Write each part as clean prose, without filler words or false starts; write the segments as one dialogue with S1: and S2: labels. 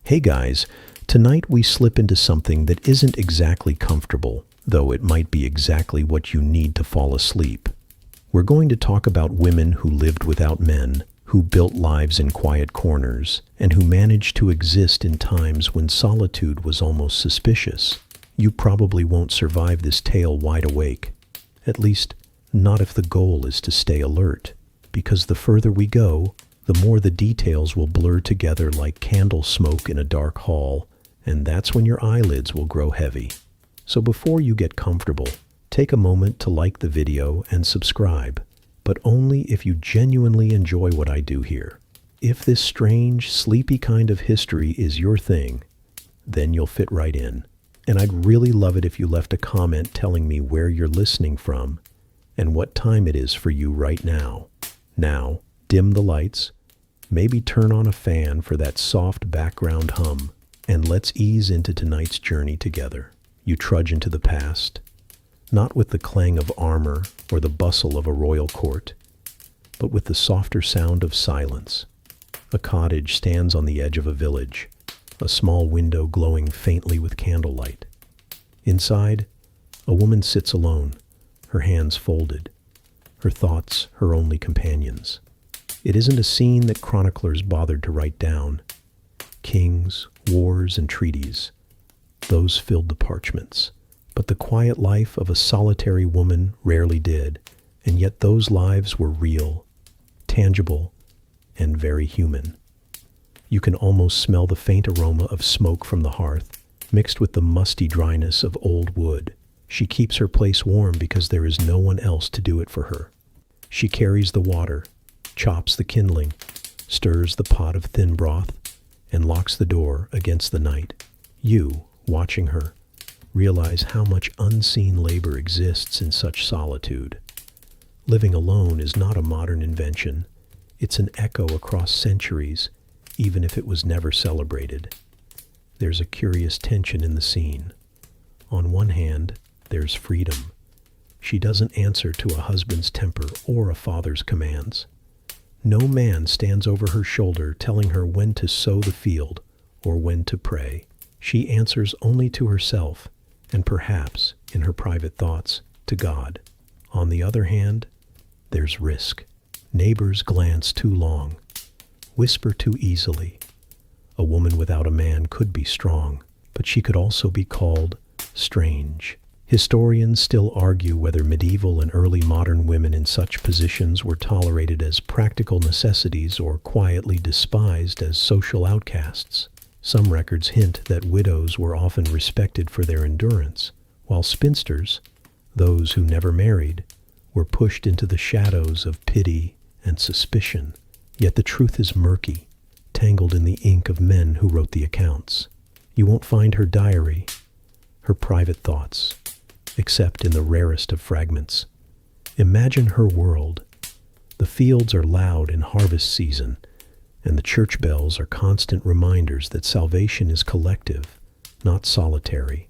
S1: Hey guys, tonight we slip into something that isn't exactly comfortable, though it might be exactly what you need to fall asleep. We're going to talk about women who lived without men, who built lives in quiet corners, and who managed to exist in times when solitude was almost suspicious. You probably won't survive this tale wide awake. At least, not if the goal is to stay alert, because the further we go, the more the details will blur together like candle smoke in a dark hall, and that's when your eyelids will grow heavy. So before you get comfortable, take a moment to like the video and subscribe, but only if you genuinely enjoy what I do here. If this strange, sleepy kind of history is your thing, then you'll fit right in. And I'd really love it if you left a comment telling me where you're listening from and what time it is for you right now. Now, dim the lights, maybe turn on a fan for that soft background hum, and let's ease into tonight's journey together. You trudge into the past, not with the clang of armor or the bustle of a royal court, but with the softer sound of silence. A cottage stands on the edge of a village, a small window glowing faintly with candlelight. Inside, a woman sits alone, her hands folded, her thoughts her only companions. It isn't a scene that chroniclers bothered to write down. Kings, wars, and treaties, those filled the parchments. But the quiet life of a solitary woman rarely did, and yet those lives were real, tangible, and very human. You can almost smell the faint aroma of smoke from the hearth, mixed with the musty dryness of old wood. She keeps her place warm because there is no one else to do it for her. She carries the water, chops the kindling, stirs the pot of thin broth, and locks the door against the night. You, watching her, realize how much unseen labor exists in such solitude. Living alone is not a modern invention. It's an echo across centuries, even if it was never celebrated. There's a curious tension in the scene. On one hand, there's freedom. She doesn't answer to a husband's temper or a father's commands. No man stands over her shoulder telling her when to sow the field or when to pray. She answers only to herself, and perhaps, in her private thoughts, to God. On the other hand, there's risk. Neighbors glance too long, whisper too easily. A woman without a man could be strong, but she could also be called strange. Historians still argue whether medieval and early modern women in such positions were tolerated as practical necessities or quietly despised as social outcasts. Some records hint that widows were often respected for their endurance, while spinsters, those who never married, were pushed into the shadows of pity and suspicion. Yet the truth is murky, tangled in the ink of men who wrote the accounts. You won't find her diary, her private thoughts, except in the rarest of fragments. Imagine her world. The fields are loud in harvest season, and the church bells are constant reminders that salvation is collective, not solitary.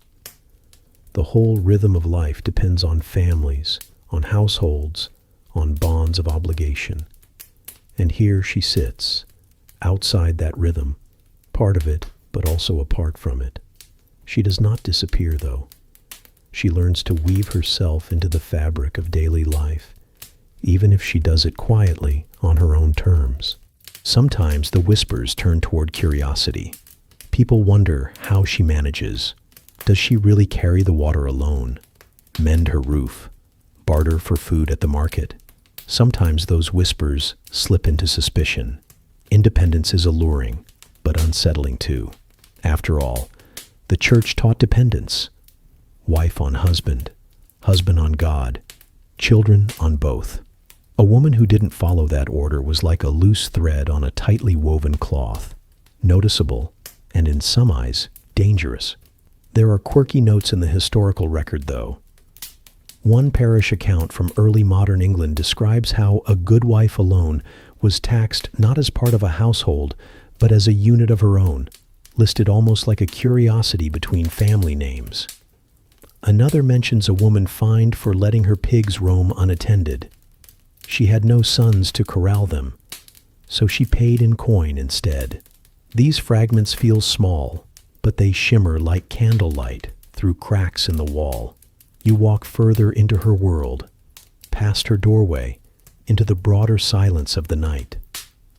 S1: The whole rhythm of life depends on families, on households, on bonds of obligation. And here she sits, outside that rhythm, part of it, but also apart from it. She does not disappear, though. She learns to weave herself into the fabric of daily life, even if she does it quietly on her own terms. Sometimes the whispers turn toward curiosity. People wonder how she manages. Does she really carry the water alone? Mend her roof? Barter for food at the market? Sometimes those whispers slip into suspicion. Independence is alluring, but unsettling too. After all, the church taught dependence. Wife on husband, husband on God, children on both. A woman who didn't follow that order was like a loose thread on a tightly woven cloth, noticeable, and in some eyes, dangerous. There are quirky notes in the historical record, though. One parish account from early modern England describes how a good wife alone was taxed not as part of a household, but as a unit of her own, listed almost like a curiosity between family names. Another mentions a woman fined for letting her pigs roam unattended. She had no sons to corral them, so she paid in coin instead. These fragments feel small, but they shimmer like candlelight through cracks in the wall. You walk further into her world, past her doorway, into the broader silence of the night.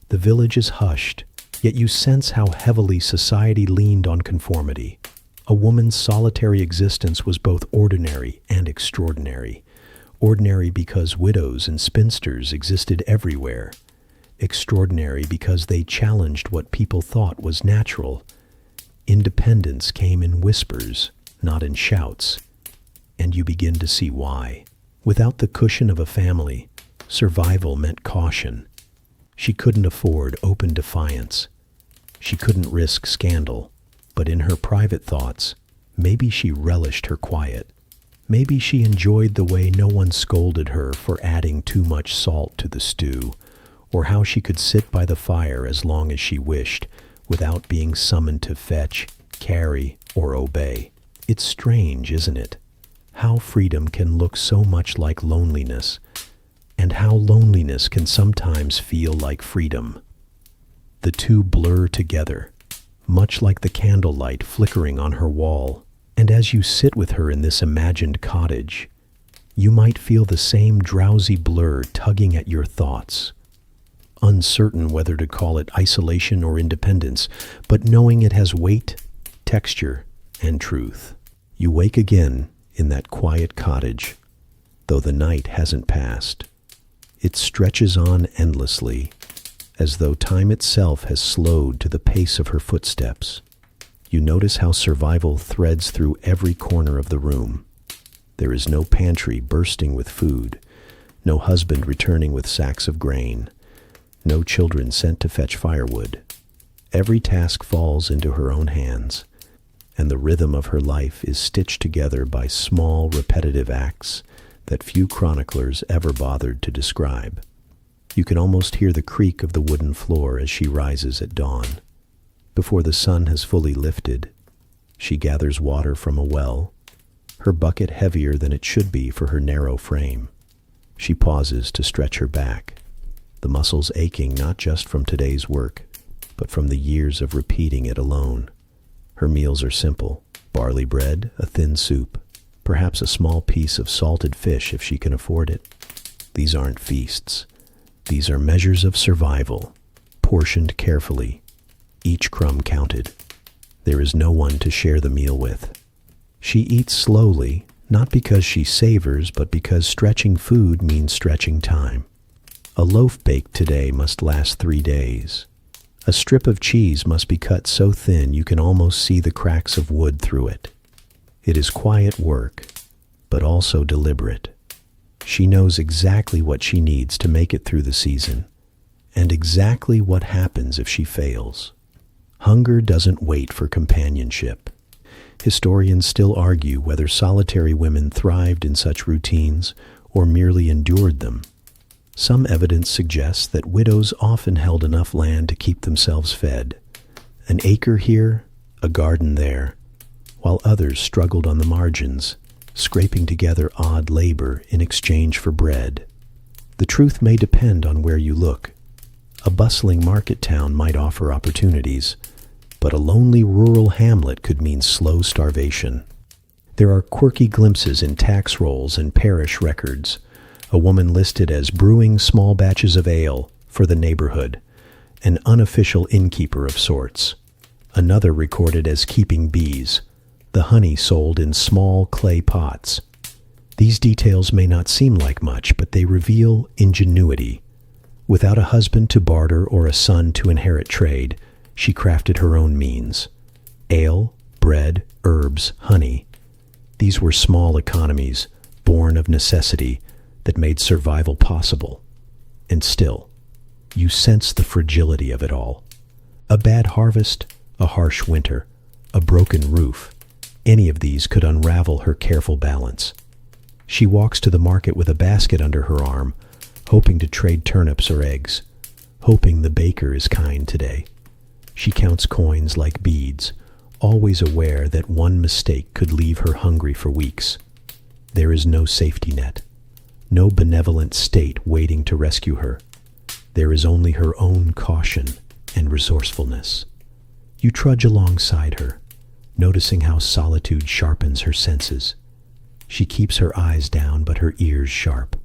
S1: The village is hushed, yet you sense how heavily society leaned on conformity. A woman's solitary existence was both ordinary and extraordinary. Ordinary because widows and spinsters existed everywhere. Extraordinary because they challenged what people thought was natural. Independence came in whispers, not in shouts. And you begin to see why. Without the cushion of a family, survival meant caution. She couldn't afford open defiance. She couldn't risk scandal. But in her private thoughts, maybe she relished her quiet. Maybe she enjoyed the way no one scolded her for adding too much salt to the stew, or how she could sit by the fire as long as she wished, without being summoned to fetch, carry, or obey. It's strange, isn't it? How freedom can look so much like loneliness, and how loneliness can sometimes feel like freedom. The two blur together, much like the candlelight flickering on her wall. And as you sit with her in this imagined cottage, you might feel the same drowsy blur tugging at your thoughts, uncertain whether to call it isolation or independence, but knowing it has weight, texture, and truth. You wake again in that quiet cottage, though the night hasn't passed. It stretches on endlessly, as though time itself has slowed to the pace of her footsteps. You notice how survival threads through every corner of the room. There is no pantry bursting with food, no husband returning with sacks of grain, no children sent to fetch firewood. Every task falls into her own hands, and the rhythm of her life is stitched together by small, repetitive acts that few chroniclers ever bothered to describe. You can almost hear the creak of the wooden floor as she rises at dawn. Before the sun has fully lifted, she gathers water from a well, her bucket heavier than it should be for her narrow frame. She pauses to stretch her back, the muscles aching not just from today's work, but from the years of repeating it alone. Her meals are simple: barley bread, a thin soup, perhaps a small piece of salted fish if she can afford it. These aren't feasts. These are measures of survival, portioned carefully, each crumb counted. There is no one to share the meal with. She eats slowly, not because she savors, but because stretching food means stretching time. A loaf baked today must last 3 days. A strip of cheese must be cut so thin you can almost see the cracks of wood through it. It is quiet work, but also deliberate. She knows exactly what she needs to make it through the season, and exactly what happens if she fails. Hunger doesn't wait for companionship. Historians still argue whether solitary women thrived in such routines or merely endured them. Some evidence suggests that widows often held enough land to keep themselves fed. An acre here, a garden there, while others struggled on the margins, scraping together odd labor in exchange for bread. The truth may depend on where you look. A bustling market town might offer opportunities, but a lonely rural hamlet could mean slow starvation. There are quirky glimpses in tax rolls and parish records. A woman listed as brewing small batches of ale for the neighborhood, an unofficial innkeeper of sorts. Another recorded as keeping bees, the honey sold in small clay pots. These details may not seem like much, but they reveal ingenuity. Without a husband to barter or a son to inherit trade, she crafted her own means. Ale, bread, herbs, honey. These were small economies, born of necessity, that made survival possible. And still, you sense the fragility of it all. A bad harvest, a harsh winter, a broken roof. Any of these could unravel her careful balance. She walks to the market with a basket under her arm, hoping to trade turnips or eggs, hoping the baker is kind today. She counts coins like beads, always aware that one mistake could leave her hungry for weeks. There is no safety net, no benevolent state waiting to rescue her. There is only her own caution and resourcefulness. You trudge alongside her, noticing how solitude sharpens her senses. She keeps her eyes down but her ears sharp,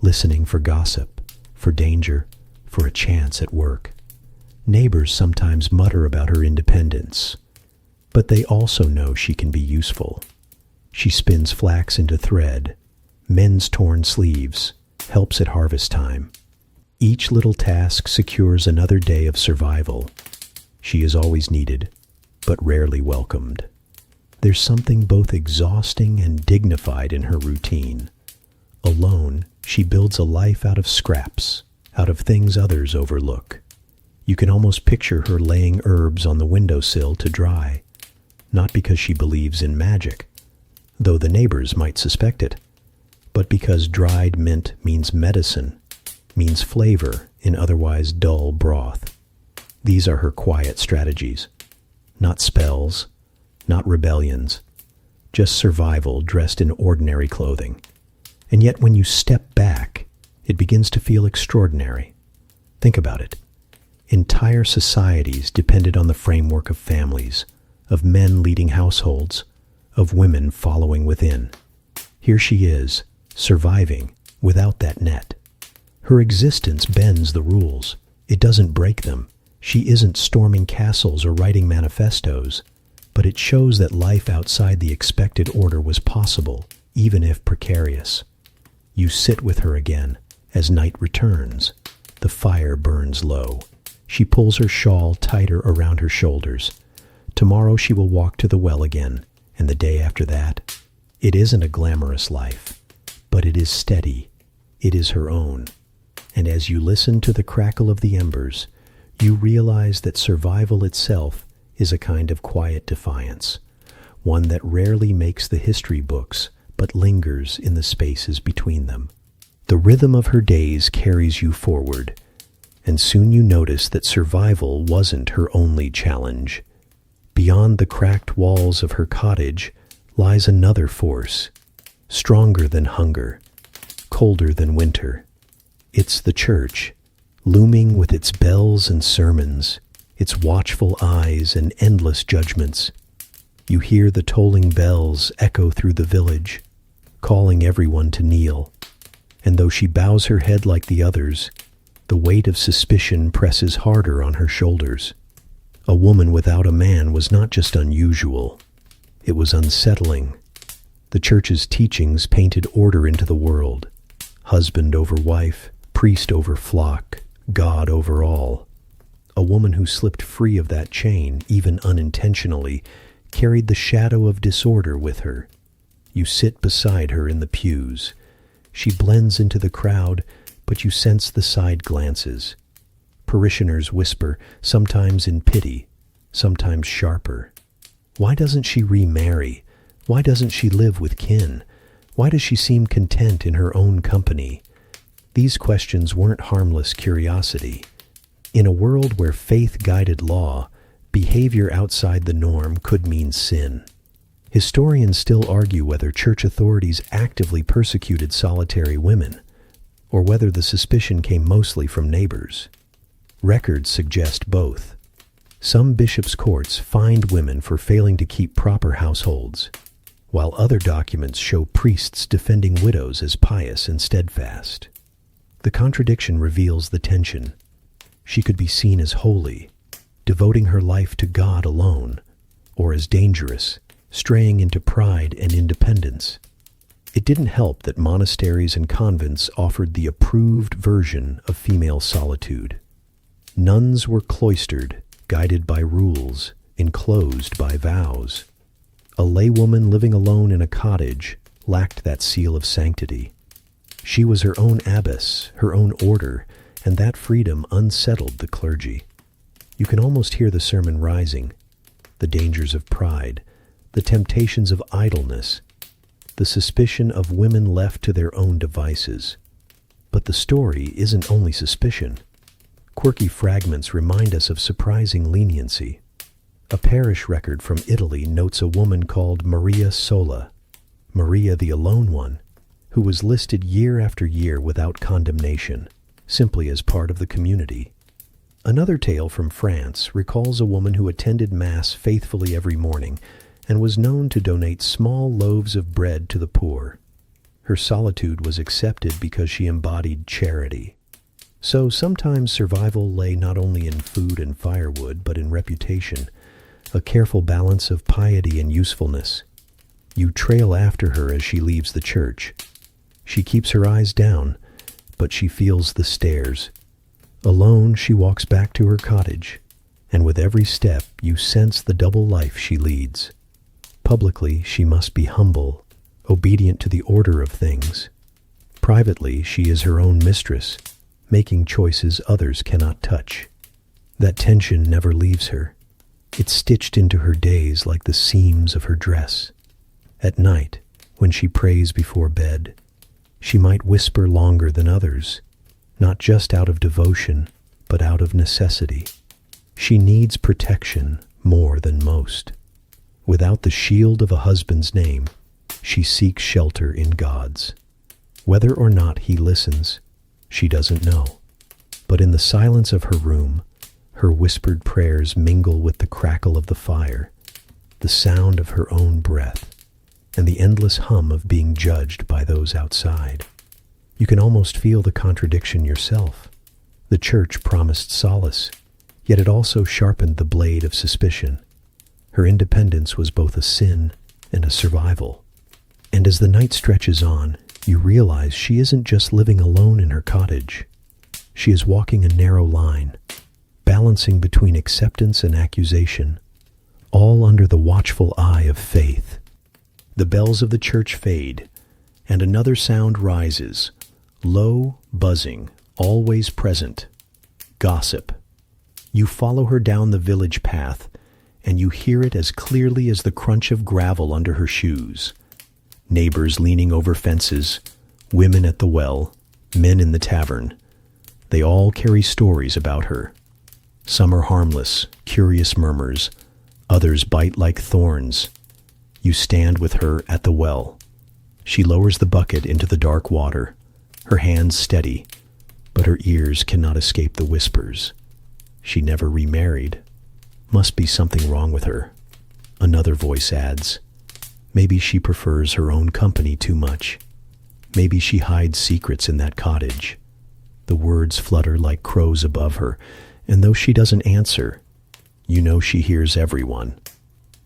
S1: listening for gossip, for danger, for a chance at work. Neighbors sometimes mutter about her independence, but they also know she can be useful. She spins flax into thread, mends torn sleeves, helps at harvest time. Each little task secures another day of survival. She is always needed, but rarely welcomed. There's something both exhausting and dignified in her routine. Alone, she builds a life out of scraps, out of things others overlook. You can almost picture her laying herbs on the windowsill to dry, not because she believes in magic, though the neighbors might suspect it, but because dried mint means medicine, means flavor in otherwise dull broth. These are her quiet strategies. Not spells, not rebellions, just survival dressed in ordinary clothing. And yet when you step back, it begins to feel extraordinary. Think about it. Entire societies depended on the framework of families, of men leading households, of women following within. Here she is, surviving without that net. Her existence bends the rules. It doesn't break them. She isn't storming castles or writing manifestos, but it shows that life outside the expected order was possible, even if precarious. You sit with her again as night returns. The fire burns low. She pulls her shawl tighter around her shoulders. Tomorrow she will walk to the well again, and the day after that. It isn't a glamorous life, but it is steady. It is her own. And as you listen to the crackle of the embers, you realize that survival itself is a kind of quiet defiance, one that rarely makes the history books, but lingers in the spaces between them. The rhythm of her days carries you forward, and soon you notice that survival wasn't her only challenge. Beyond the cracked walls of her cottage lies another force, stronger than hunger, colder than winter. It's the church, looming with its bells and sermons, its watchful eyes and endless judgments. You hear the tolling bells echo through the village, calling everyone to kneel. And though she bows her head like the others, the weight of suspicion presses harder on her shoulders. A woman without a man was not just unusual, it was unsettling. The church's teachings painted order into the world. Husband over wife, priest over flock, God over all. A woman who slipped free of that chain, even unintentionally, carried the shadow of disorder with her. You sit beside her in the pews. She blends into the crowd, but you sense the side glances. Parishioners whisper, sometimes in pity, sometimes sharper. Why doesn't she remarry? Why doesn't she live with kin? Why does she seem content in her own company? These questions weren't harmless curiosity. In a world where faith guided law, behavior outside the norm could mean sin. Historians still argue whether church authorities actively persecuted solitary women, or whether the suspicion came mostly from neighbors. Records suggest both. Some bishops' courts fined women for failing to keep proper households, while other documents show priests defending widows as pious and steadfast. The contradiction reveals the tension. She could be seen as holy, devoting her life to God alone, or as dangerous, straying into pride and independence. It didn't help that monasteries and convents offered the approved version of female solitude. Nuns were cloistered, guided by rules, enclosed by vows. A laywoman living alone in a cottage lacked that seal of sanctity. She was her own abbess, her own order, and that freedom unsettled the clergy. You can almost hear the sermon rising, the dangers of pride, the temptations of idleness, the suspicion of women left to their own devices. But the story isn't only suspicion. Quirky fragments remind us of surprising leniency. A parish record from Italy notes a woman called Maria Sola, Maria the alone one, who was listed year after year without condemnation, simply as part of the community. Another tale from France recalls a woman who attended Mass faithfully every morning and was known to donate small loaves of bread to the poor. Her solitude was accepted because she embodied charity. So sometimes survival lay not only in food and firewood, but in reputation, a careful balance of piety and usefulness. You trail after her as she leaves the church. She keeps her eyes down, but she feels the stares. Alone, she walks back to her cottage, and with every step you sense the double life she leads. Publicly, she must be humble, obedient to the order of things. Privately, she is her own mistress, making choices others cannot touch. That tension never leaves her. It's stitched into her days like the seams of her dress. At night, when she prays before bed, she might whisper longer than others, not just out of devotion, but out of necessity. She needs protection more than most. Without the shield of a husband's name, she seeks shelter in God's. Whether or not he listens, she doesn't know. But in the silence of her room, her whispered prayers mingle with the crackle of the fire, the sound of her own breath, and the endless hum of being judged by those outside. You can almost feel the contradiction yourself. The church promised solace, yet it also sharpened the blade of suspicion. Her independence was both a sin and a survival. And as the night stretches on, you realize she isn't just living alone in her cottage. She is walking a narrow line, balancing between acceptance and accusation, all under the watchful eye of faith. The bells of the church fade, and another sound rises, low, buzzing, always present. Gossip. You follow her down the village path, and you hear it as clearly as the crunch of gravel under her shoes. Neighbors leaning over fences, women at the well, men in the tavern. They all carry stories about her. Some are harmless, curious murmurs. Others bite like thorns. You stand with her at the well. She lowers the bucket into the dark water, her hands steady, but her ears cannot escape the whispers. She never remarried. Must be something wrong with her. Another voice adds, maybe she prefers her own company too much. Maybe she hides secrets in that cottage. The words flutter like crows above her, and though she doesn't answer, you know she hears everyone.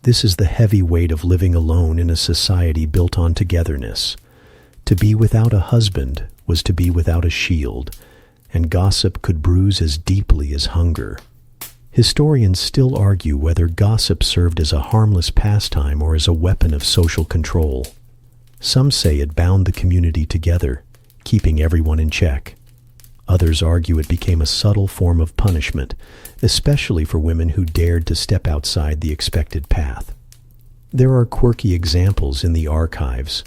S1: This is the heavy weight of living alone in a society built on togetherness. To be without a husband was to be without a shield, and gossip could bruise as deeply as hunger. Historians still argue whether gossip served as a harmless pastime or as a weapon of social control. Some say it bound the community together, keeping everyone in check. Others argue it became a subtle form of punishment, especially for women who dared to step outside the expected path. There are quirky examples in the archives.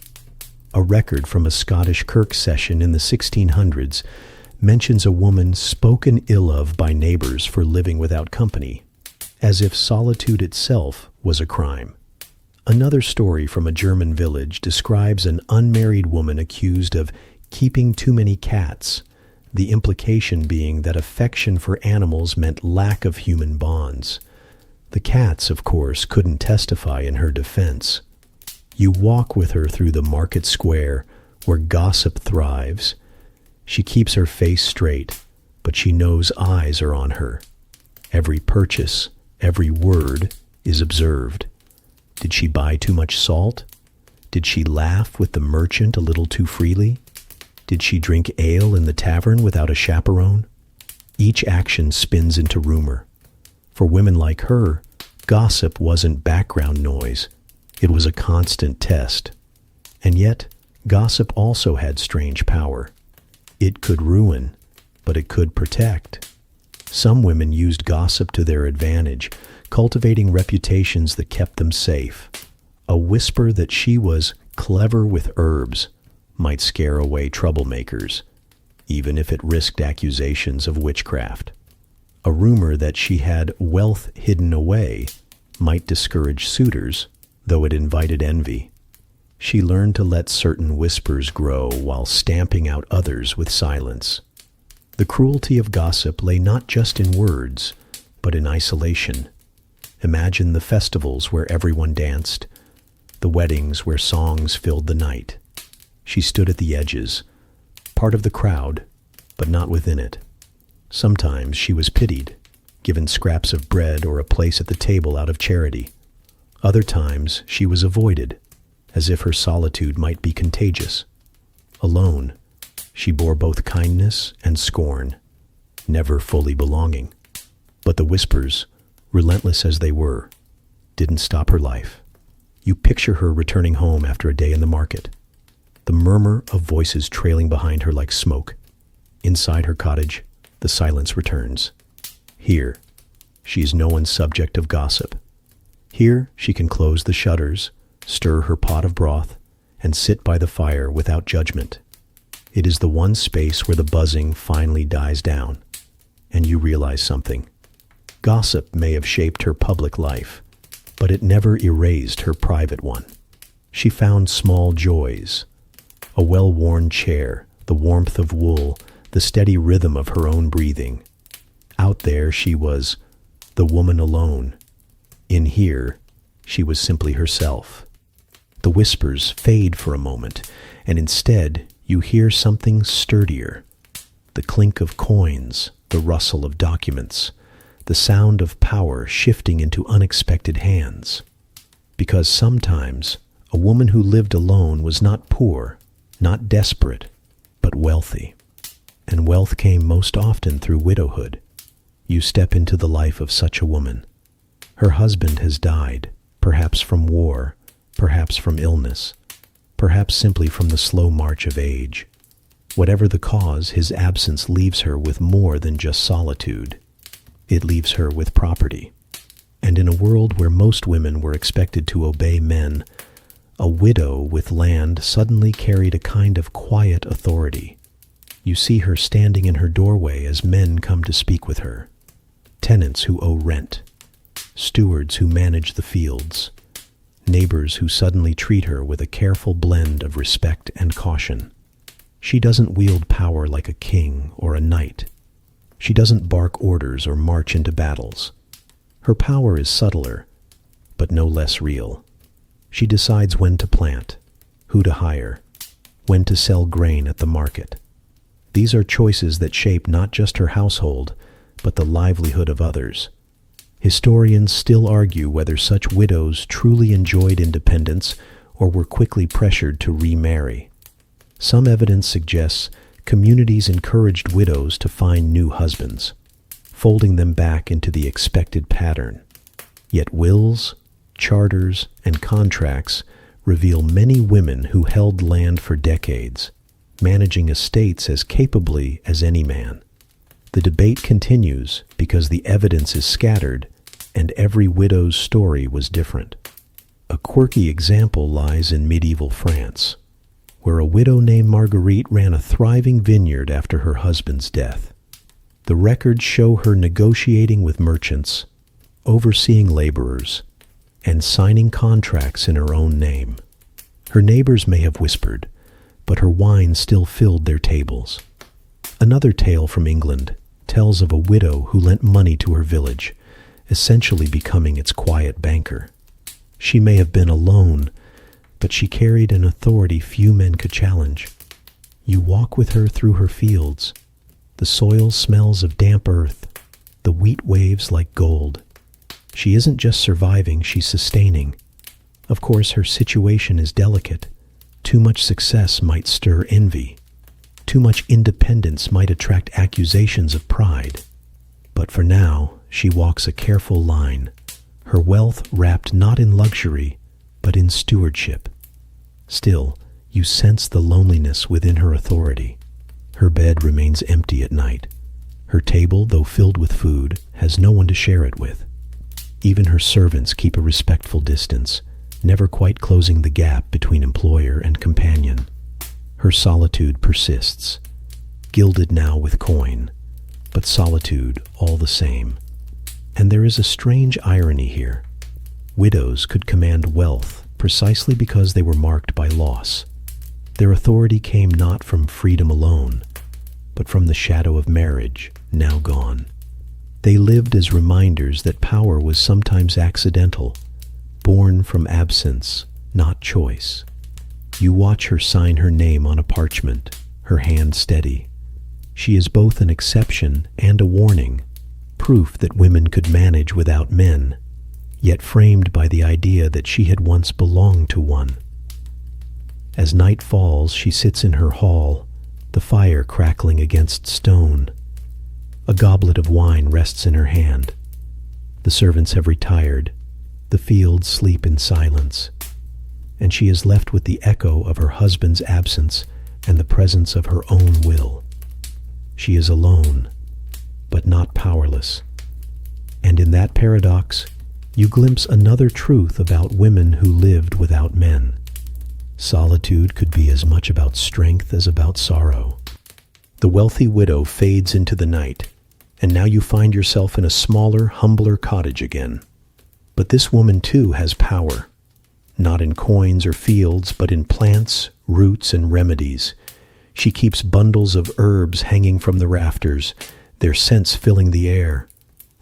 S1: A record from a Scottish kirk session in the 1600s mentions a woman spoken ill of by neighbors for living without company, as if solitude itself was a crime. Another story from a German village describes an unmarried woman accused of keeping too many cats, the implication being that affection for animals meant lack of human bonds. The cats, of course, couldn't testify in her defense. You walk with her through the market square, where gossip thrives. She keeps her face straight, but she knows eyes are on her. Every purchase, every word is observed. Did she buy too much salt? Did she laugh with the merchant a little too freely? Did she drink ale in the tavern without a chaperone? Each action spins into rumor. For women like her, gossip wasn't background noise. It was a constant test. And yet, gossip also had strange power. It could ruin, but it could protect. Some women used gossip to their advantage, cultivating reputations that kept them safe. A whisper that she was clever with herbs might scare away troublemakers, even if it risked accusations of witchcraft. A rumor that she had wealth hidden away might discourage suitors, though it invited envy. She learned to let certain whispers grow while stamping out others with silence. The cruelty of gossip lay not just in words, but in isolation. Imagine the festivals where everyone danced, the weddings where songs filled the night. She stood at the edges, part of the crowd, but not within it. Sometimes she was pitied, given scraps of bread or a place at the table out of charity. Other times she was avoided, as if her solitude might be contagious. Alone, she bore both kindness and scorn, never fully belonging. But the whispers, relentless as they were, didn't stop her life. You picture her returning home after a day in the market, the murmur of voices trailing behind her like smoke. Inside her cottage, the silence returns. Here, she is no one's subject of gossip. Here, she can close the shutters, stir her pot of broth, and sit by the fire without judgment. It is the one space where the buzzing finally dies down, and you realize something. Gossip may have shaped her public life, but it never erased her private one. She found small joys, a well-worn chair, the warmth of wool, the steady rhythm of her own breathing. Out there she was the woman alone. In here, she was simply herself. The whispers fade for a moment, and instead you hear something sturdier. The clink of coins, the rustle of documents, the sound of power shifting into unexpected hands. Because sometimes a woman who lived alone was not poor, not desperate, but wealthy. And wealth came most often through widowhood. You step into the life of such a woman. Her husband has died, perhaps from war, perhaps from illness, perhaps simply from the slow march of age. Whatever the cause, his absence leaves her with more than just solitude. It leaves her with property. And in a world where most women were expected to obey men, a widow with land suddenly carried a kind of quiet authority. You see her standing in her doorway as men come to speak with her. Tenants who owe rent, stewards who manage the fields, neighbors who suddenly treat her with a careful blend of respect and caution. She doesn't wield power like a king or a knight. She doesn't bark orders or march into battles. Her power is subtler, but no less real. She decides when to plant, who to hire, when to sell grain at the market. These are choices that shape not just her household, but the livelihood of others. Historians still argue whether such widows truly enjoyed independence or were quickly pressured to remarry. Some evidence suggests communities encouraged widows to find new husbands, folding them back into the expected pattern. Yet wills, charters, and contracts reveal many women who held land for decades, managing estates as capably as any man. The debate continues because the evidence is scattered and every widow's story was different. A quirky example lies in medieval France, where a widow named Marguerite ran a thriving vineyard after her husband's death. The records show her negotiating with merchants, overseeing laborers, and signing contracts in her own name. Her neighbors may have whispered, but her wine still filled their tables. Another tale from England tells of a widow who lent money to her village, essentially becoming its quiet banker. She may have been alone, but she carried an authority few men could challenge. You walk with her through her fields. The soil smells of damp earth, the wheat waves like gold. She isn't just surviving, she's sustaining. Of course, her situation is delicate. Too much success might stir envy. Too much independence might attract accusations of pride. But for now, she walks a careful line, her wealth wrapped not in luxury, but in stewardship. Still, you sense the loneliness within her authority. Her bed remains empty at night. Her table, though filled with food, has no one to share it with. Even her servants keep a respectful distance, never quite closing the gap between employer and companion. Her solitude persists, gilded now with coin, but solitude all the same. And there is a strange irony here. Widows could command wealth precisely because they were marked by loss. Their authority came not from freedom alone, but from the shadow of marriage, now gone. They lived as reminders that power was sometimes accidental, born from absence, not choice. You watch her sign her name on a parchment, her hand steady. She is both an exception and a warning, proof that women could manage without men, yet framed by the idea that she had once belonged to one. As night falls, she sits in her hall, the fire crackling against stone. A goblet of wine rests in her hand. The servants have retired. The fields sleep in silence. And she is left with the echo of her husband's absence and the presence of her own will. She is alone, but not powerless. And in that paradox, you glimpse another truth about women who lived without men. Solitude could be as much about strength as about sorrow. The wealthy widow fades into the night, and now you find yourself in a smaller, humbler cottage again. But this woman too has power, not in coins or fields, but in plants, roots, and remedies. She keeps bundles of herbs hanging from the rafters, their scents filling the air.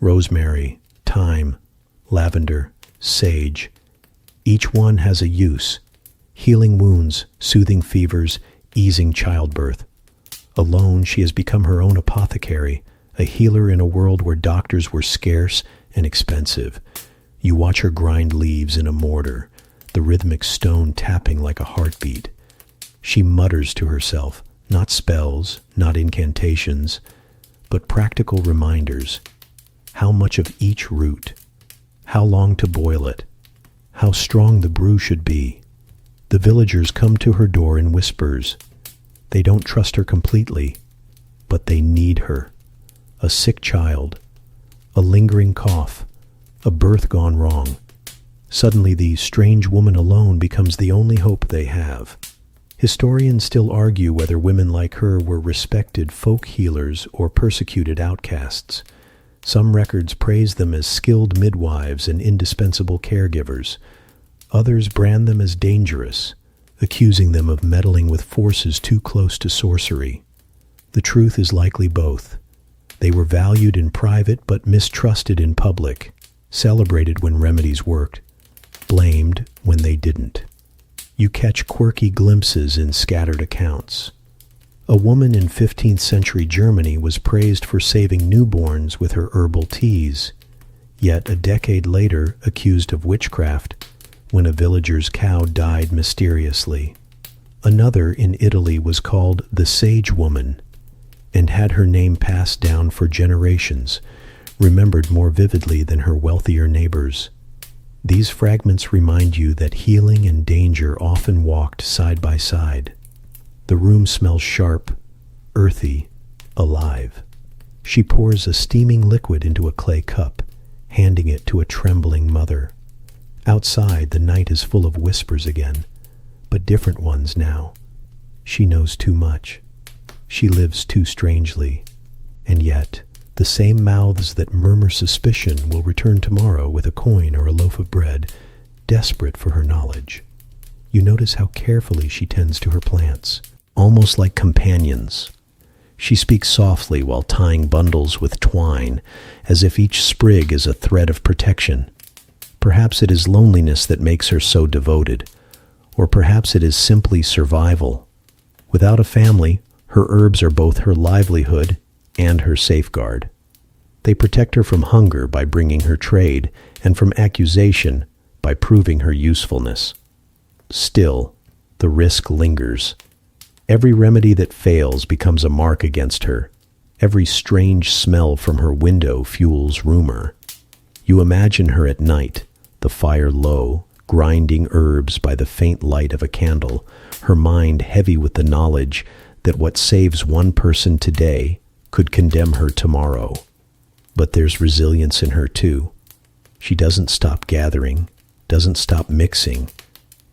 S1: Rosemary, thyme, lavender, sage. Each one has a use: healing wounds, soothing fevers, easing childbirth. Alone, she has become her own apothecary, a healer in a world where doctors were scarce and expensive. You watch her grind leaves in a mortar, the rhythmic stone tapping like a heartbeat. She mutters to herself, not spells, not incantations, but practical reminders. How much of each root, how long to boil it, how strong the brew should be. The villagers come to her door in whispers. They don't trust her completely, but they need her. A sick child, a lingering cough, a birth gone wrong. Suddenly the strange woman alone becomes the only hope they have. Historians still argue whether women like her were respected folk healers or persecuted outcasts. Some records praise them as skilled midwives and indispensable caregivers. Others brand them as dangerous, accusing them of meddling with forces too close to sorcery. The truth is likely both. They were valued in private but mistrusted in public, celebrated when remedies worked, blamed when they didn't. You catch quirky glimpses in scattered accounts. A woman in 15th century Germany was praised for saving newborns with her herbal teas, yet a decade later accused of witchcraft when a villager's cow died mysteriously. Another in Italy was called the Sage Woman and had her name passed down for generations, remembered more vividly than her wealthier neighbors. These fragments remind you that healing and danger often walked side by side. The room smells sharp, earthy, alive. She pours a steaming liquid into a clay cup, handing it to a trembling mother. Outside, the night is full of whispers again, but different ones now. She knows too much. She lives too strangely. And yet, the same mouths that murmur suspicion will return tomorrow with a coin or a loaf of bread, desperate for her knowledge. You notice how carefully she tends to her plants, almost like companions. She speaks softly while tying bundles with twine, as if each sprig is a thread of protection. Perhaps it is loneliness that makes her so devoted, or perhaps it is simply survival. Without a family, her herbs are both her livelihood and her safeguard. They protect her from hunger by bringing her trade, and from accusation by proving her usefulness. Still, the risk lingers. Every remedy that fails becomes a mark against her. Every strange smell from her window fuels rumor. You imagine her at night, the fire low, grinding herbs by the faint light of a candle, her mind heavy with the knowledge that what saves one person today could condemn her tomorrow. But there's resilience in her too. She doesn't stop gathering, doesn't stop mixing.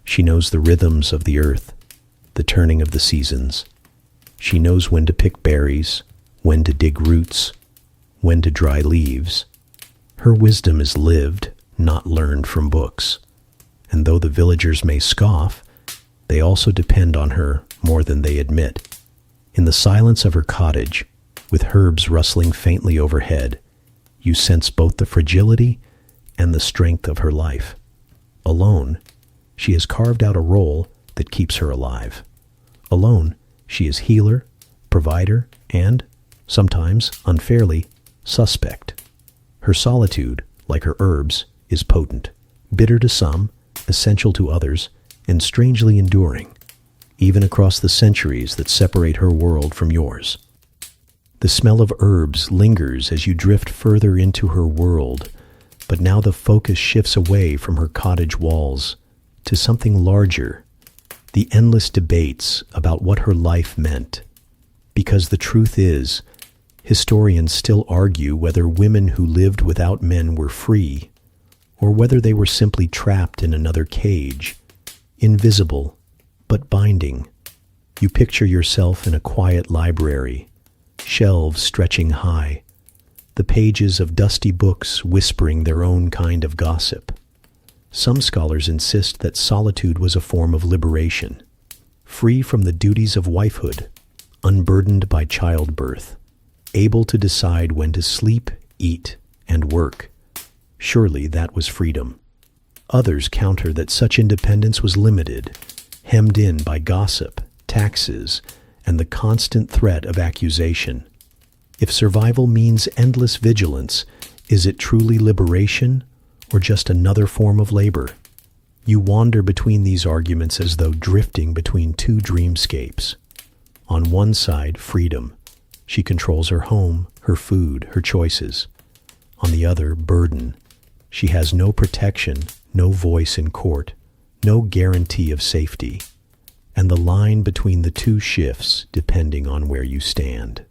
S1: She knows the rhythms of the earth, the turning of the seasons. She knows when to pick berries, when to dig roots, when to dry leaves. Her wisdom is lived, not learned from books. And though the villagers may scoff, they also depend on her more than they admit. In the silence of her cottage, with herbs rustling faintly overhead, you sense both the fragility and the strength of her life. Alone, she has carved out a role that keeps her alive. Alone, she is healer, provider, and, sometimes unfairly, suspect. Her solitude, like her herbs, is potent, bitter to some, essential to others, and strangely enduring, even across the centuries that separate her world from yours. The smell of herbs lingers as you drift further into her world, but now the focus shifts away from her cottage walls to something larger, the endless debates about what her life meant. Because the truth is, historians still argue whether women who lived without men were free, or whether they were simply trapped in another cage, invisible but binding. You picture yourself in a quiet library, shelves stretching high, the pages of dusty books whispering their own kind of gossip. Some scholars insist that solitude was a form of liberation, free from the duties of wifehood, unburdened by childbirth, able to decide when to sleep, eat, and work. Surely that was freedom. Others counter that such independence was limited, hemmed in by gossip, taxes, and the constant threat of accusation. If survival means endless vigilance, is it truly liberation or just another form of labor? You wander between these arguments as though drifting between two dreamscapes. On one side, freedom. She controls her home, her food, her choices. On the other, burden. She has no protection, no voice in court, no guarantee of safety. And the line between the two shifts depending on where you stand.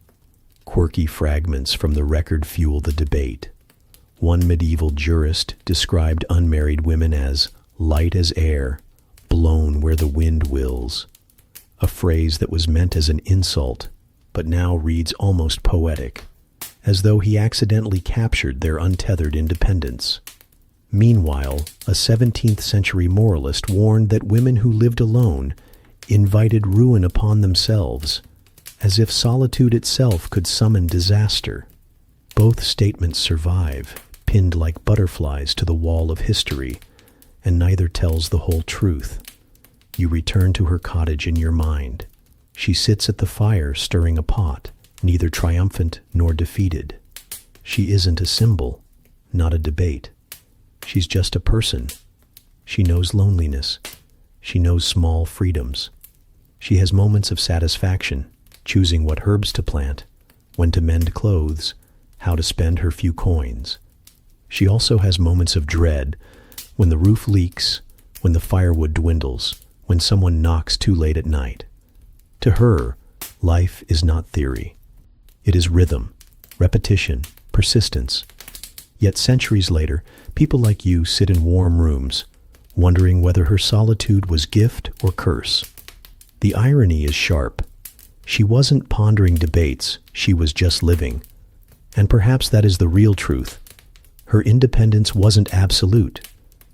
S1: Quirky fragments from the record fuel the debate. One medieval jurist described unmarried women as light as air, blown where the wind wills, a phrase that was meant as an insult, but now reads almost poetic, as though he accidentally captured their untethered independence. Meanwhile, a 17th century moralist warned that women who lived alone invited ruin upon themselves, as if solitude itself could summon disaster. Both statements survive, pinned like butterflies to the wall of history, and neither tells the whole truth. You return to her cottage in your mind. She sits at the fire stirring a pot, neither triumphant nor defeated. She isn't a symbol, not a debate. She's just a person. She knows loneliness. She knows small freedoms. She has moments of satisfaction, choosing what herbs to plant, when to mend clothes, how to spend her few coins. She also has moments of dread, when the roof leaks, when the firewood dwindles, when someone knocks too late at night. To her, life is not theory. It is rhythm, repetition, persistence. Yet centuries later, people like you sit in warm rooms, wondering whether her solitude was gift or curse. The irony is sharp. She wasn't pondering debates, she was just living. And perhaps that is the real truth. Her independence wasn't absolute,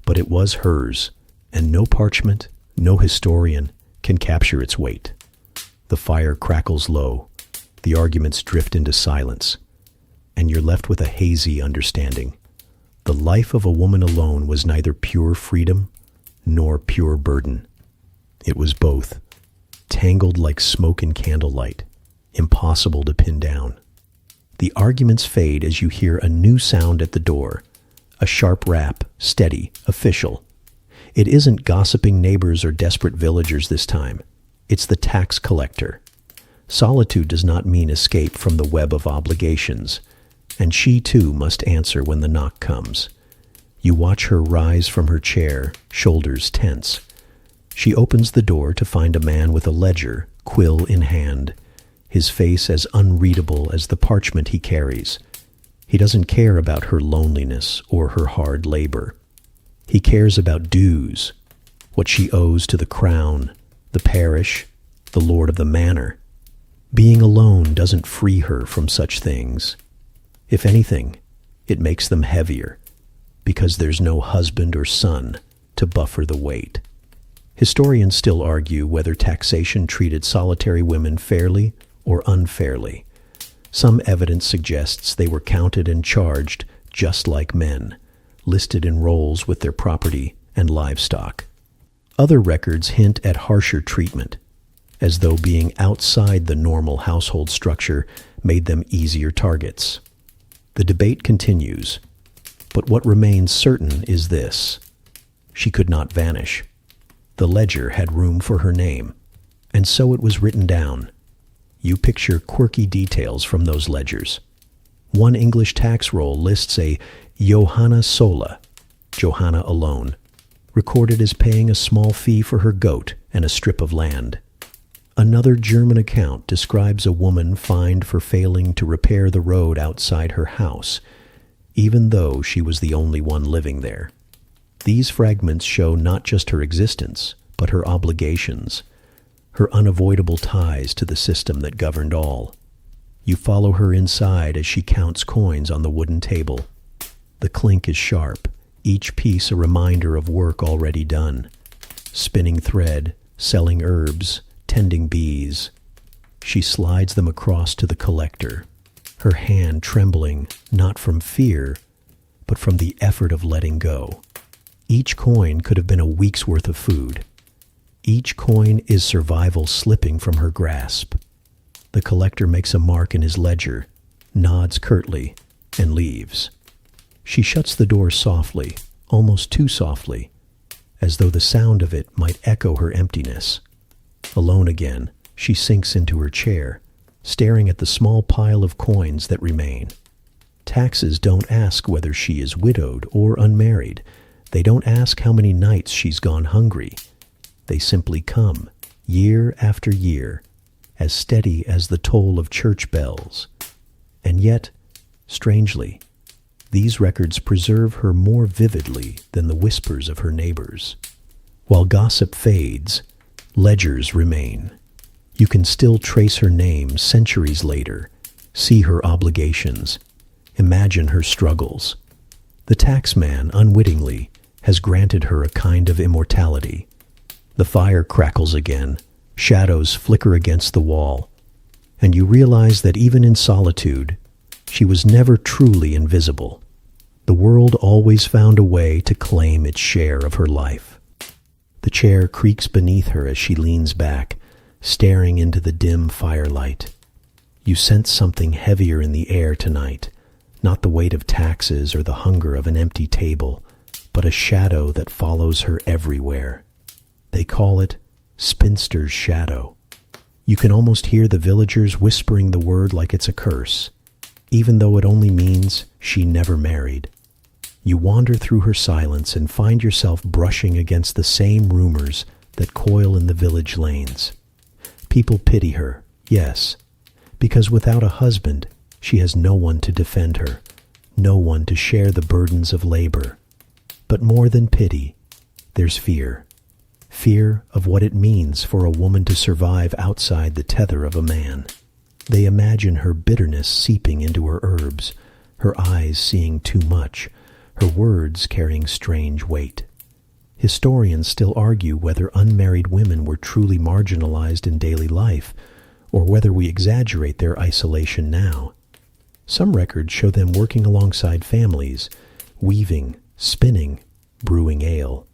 S1: but it was hers, and no parchment, no historian can capture its weight. The fire crackles low, the arguments drift into silence, and you're left with a hazy understanding. The life of a woman alone was neither pure freedom nor pure burden. It was both, tangled like smoke in candlelight, impossible to pin down. The arguments fade as you hear a new sound at the door, a sharp rap, steady, official. It isn't gossiping neighbors or desperate villagers this time. It's the tax collector. Solitude does not mean escape from the web of obligations, and she too must answer when the knock comes. You watch her rise from her chair, shoulders tense. She opens the door to find a man with a ledger, quill in hand, his face as unreadable as the parchment he carries. He doesn't care about her loneliness or her hard labor. He cares about dues, what she owes to the crown, the parish, the lord of the manor. Being alone doesn't free her from such things. If anything, it makes them heavier, because there's no husband or son to buffer the weight. Historians still argue whether taxation treated solitary women fairly or unfairly. Some evidence suggests they were counted and charged just like men, listed in rolls with their property and livestock. Other records hint at harsher treatment, as though being outside the normal household structure made them easier targets. The debate continues, but what remains certain is this: she could not vanish. The ledger had room for her name, and so it was written down. You picture quirky details from those ledgers. One English tax roll lists a Johanna sola, Johanna alone, recorded as paying a small fee for her goat and a strip of land. Another German account describes a woman fined for failing to repair the road outside her house, even though she was the only one living there. These fragments show not just her existence, but her obligations, her unavoidable ties to the system that governed all. You follow her inside as she counts coins on the wooden table. The clink is sharp, each piece a reminder of work already done. Spinning thread, selling herbs, tending bees. She slides them across to the collector, her hand trembling not from fear, but from the effort of letting go. Each coin could have been a week's worth of food. Each coin is survival slipping from her grasp. The collector makes a mark in his ledger, nods curtly, and leaves. She shuts the door softly, almost too softly, as though the sound of it might echo her emptiness. Alone again, she sinks into her chair, staring at the small pile of coins that remain. Taxes don't ask whether she is widowed or unmarried. They don't ask how many nights she's gone hungry. They simply come, year after year, as steady as the toll of church bells. And yet, strangely, these records preserve her more vividly than the whispers of her neighbors. While gossip fades, ledgers remain. You can still trace her name centuries later, see her obligations, imagine her struggles. The taxman, unwittingly, has granted her a kind of immortality. The fire crackles again, shadows flicker against the wall, and you realize that even in solitude, she was never truly invisible. The world always found a way to claim its share of her life. The chair creaks beneath her as she leans back, staring into the dim firelight. You sense something heavier in the air tonight, not the weight of taxes or the hunger of an empty table, but a shadow that follows her everywhere. They call it spinster's shadow. You can almost hear the villagers whispering the word like it's a curse, even though it only means she never married. You wander through her silence and find yourself brushing against the same rumors that coil in the village lanes. People pity her, yes, because without a husband, she has no one to defend her, no one to share the burdens of labor. But more than pity, there's fear. Fear of what it means for a woman to survive outside the tether of a man. They imagine her bitterness seeping into her herbs, her eyes seeing too much, her words carrying strange weight. Historians still argue whether unmarried women were truly marginalized in daily life, or whether we exaggerate their isolation now. Some records show them working alongside families, weaving, spinning, brewing ale.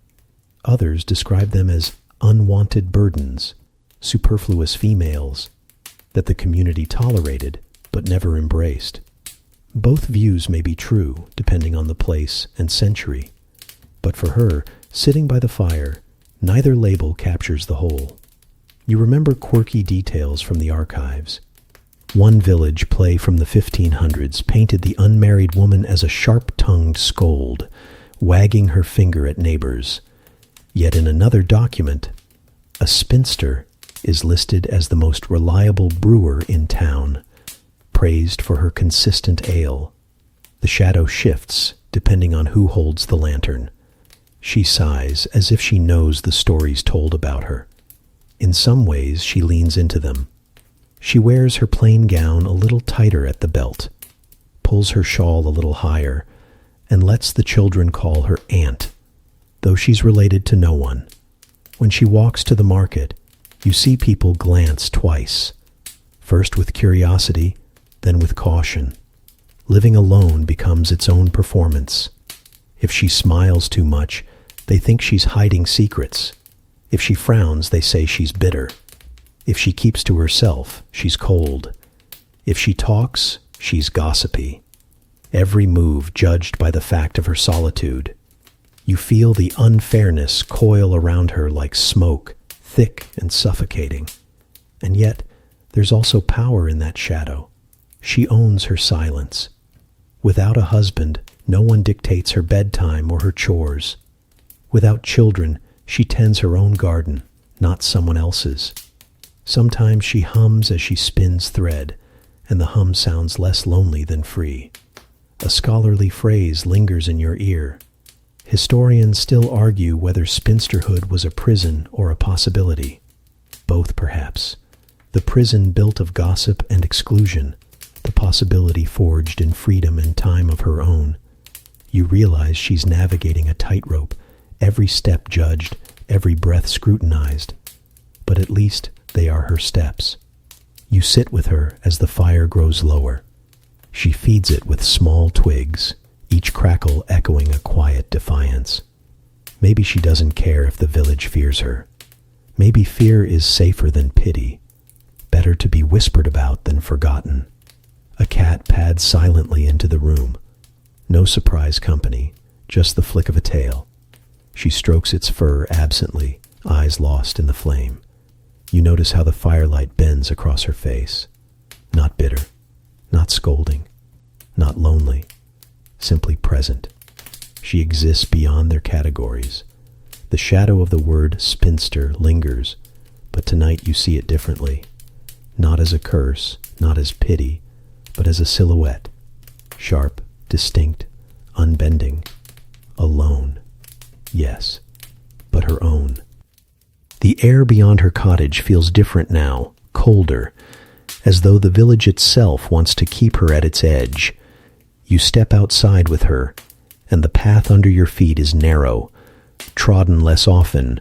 S1: Others describe them as unwanted burdens, superfluous females, that the community tolerated but never embraced. Both views may be true, depending on the place and century. But for her, sitting by the fire, neither label captures the whole. You remember quirky details from the archives. One village play from the 1500s painted the unmarried woman as a sharp-tongued scold, wagging her finger at neighbors. Yet in another document, a spinster is listed as the most reliable brewer in town, praised for her consistent ale. The shadow shifts depending on who holds the lantern. She sighs as if she knows the stories told about her. In some ways, she leans into them. She wears her plain gown a little tighter at the belt, pulls her shawl a little higher, and lets the children call her aunt, though she's related to no one. When she walks to the market, you see people glance twice. first with curiosity, then with caution. Living alone becomes its own performance. If she smiles too much, they think she's hiding secrets. If she frowns, they say she's bitter. If she keeps to herself, she's cold. If she talks, she's gossipy. Every move judged by the fact of her solitude. You feel the unfairness coil around her like smoke, thick and suffocating. And yet, there's also power in that shadow. She owns her silence. Without a husband, no one dictates her bedtime or her chores. Without children, she tends her own garden, not someone else's. Sometimes she hums as she spins thread, and the hum sounds less lonely than free. A scholarly phrase lingers in your ear. Historians still argue whether spinsterhood was a prison or a possibility. Both, perhaps. The prison built of gossip and exclusion, the possibility forged in freedom and time of her own. You realize she's navigating a tightrope, every step judged, every breath scrutinized. But at least they are her steps. You sit with her as the fire grows lower. She feeds it with small twigs, each crackle echoing a quiet defiance. Maybe she doesn't care if the village fears her. Maybe fear is safer than pity, better to be whispered about than forgotten. A cat pads silently into the room. No surprise company, just the flick of a tail. She strokes its fur absently, eyes lost in the flame. You notice how the firelight bends across her face. Not bitter, not scolding, not lonely, simply present. She exists beyond their categories. The shadow of the word spinster lingers, but tonight you see it differently. Not as a curse, not as pity, but as a silhouette. Sharp, distinct, unbending. Alone. Yes, but her own. The air beyond her cottage feels different now, colder, as though the village itself wants to keep her at its edge. You step outside with her, and the path under your feet is narrow, trodden less often,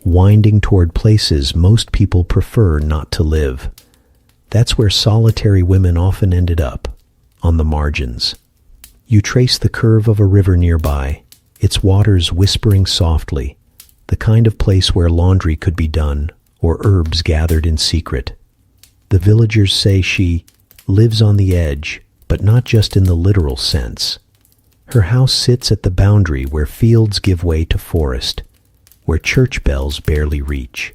S1: winding toward places most people prefer not to live. That's where solitary women often ended up, on the margins. You trace the curve of a river nearby, its waters whispering softly, the kind of place where laundry could be done or herbs gathered in secret. The villagers say she lives on the edge, but not just in the literal sense. Her house sits at the boundary where fields give way to forest, where church bells barely reach.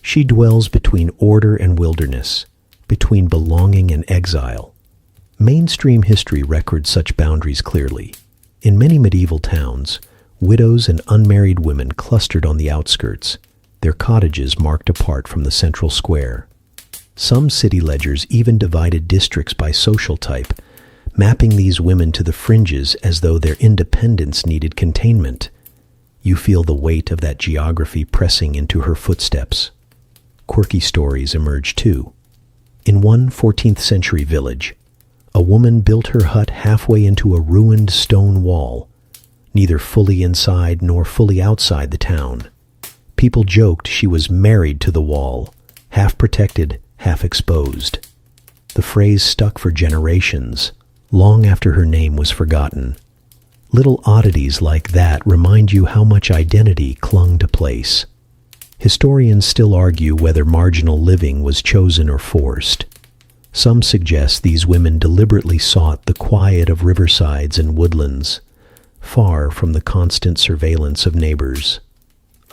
S1: She dwells between order and wilderness, between belonging and exile. Mainstream history records such boundaries clearly. In many medieval towns, widows and unmarried women clustered on the outskirts, their cottages marked apart from the central square. Some city ledgers even divided districts by social type, mapping these women to the fringes as though their independence needed containment. You feel the weight of that geography pressing into her footsteps. Quirky stories emerge too. In one 14th century village, a woman built her hut halfway into a ruined stone wall, neither fully inside nor fully outside the town. People joked she was married to the wall, half protected, half exposed. The phrase stuck for generations, long after her name was forgotten. Little oddities like that remind you how much identity clung to place. Historians still argue whether marginal living was chosen or forced. Some suggest these women deliberately sought the quiet of riversides and woodlands, far from the constant surveillance of neighbors.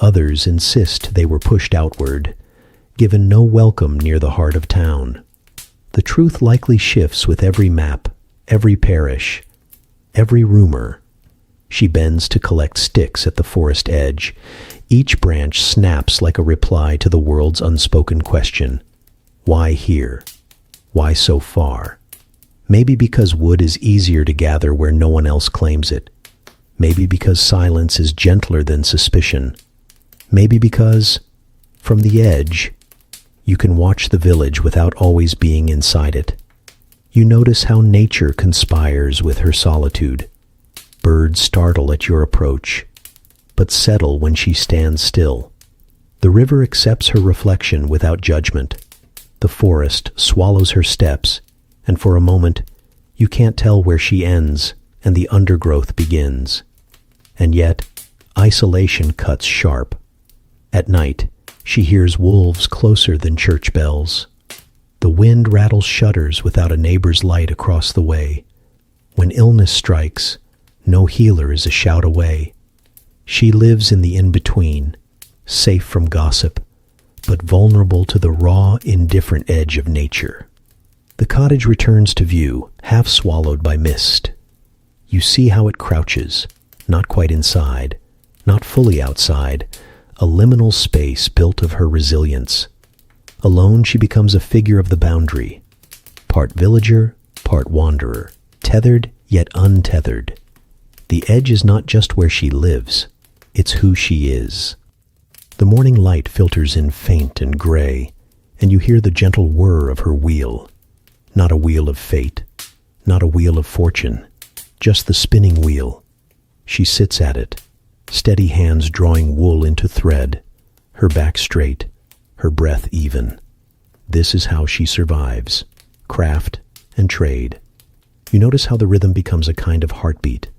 S1: Others insist they were pushed outward, given no welcome near the heart of town. The truth likely shifts with every map, every parish, every rumor. She bends to collect sticks at the forest edge. Each branch snaps like a reply to the world's unspoken question. Why here? Why so far? Maybe because wood is easier to gather where no one else claims it. Maybe because silence is gentler than suspicion. Maybe because, from the edge, you can watch the village without always being inside it. You notice how nature conspires with her solitude. Birds startle at your approach, but settle when she stands still. The river accepts her reflection without judgment. The forest swallows her steps, and for a moment you can't tell where she ends and the undergrowth begins. And yet, isolation cuts sharp. At night, she hears wolves closer than church bells. The wind rattles shutters without a neighbor's light across the way. When illness strikes, no healer is a shout away. She lives in the in-between, safe from gossip, but vulnerable to the raw, indifferent edge of nature. The cottage returns to view, half swallowed by mist. You see how it crouches, not quite inside, not fully outside, a liminal space built of her resilience. Alone she becomes a figure of the boundary, part villager, part wanderer, tethered yet untethered. The edge is not just where she lives, it's who she is. The morning light filters in faint and gray, and you hear the gentle whir of her wheel. Not a wheel of fate, not a wheel of fortune, just the spinning wheel. She sits at it, steady hands drawing wool into thread, her back straight, her breath even. This is how she survives, craft and trade. You notice how the rhythm becomes a kind of heartbeat.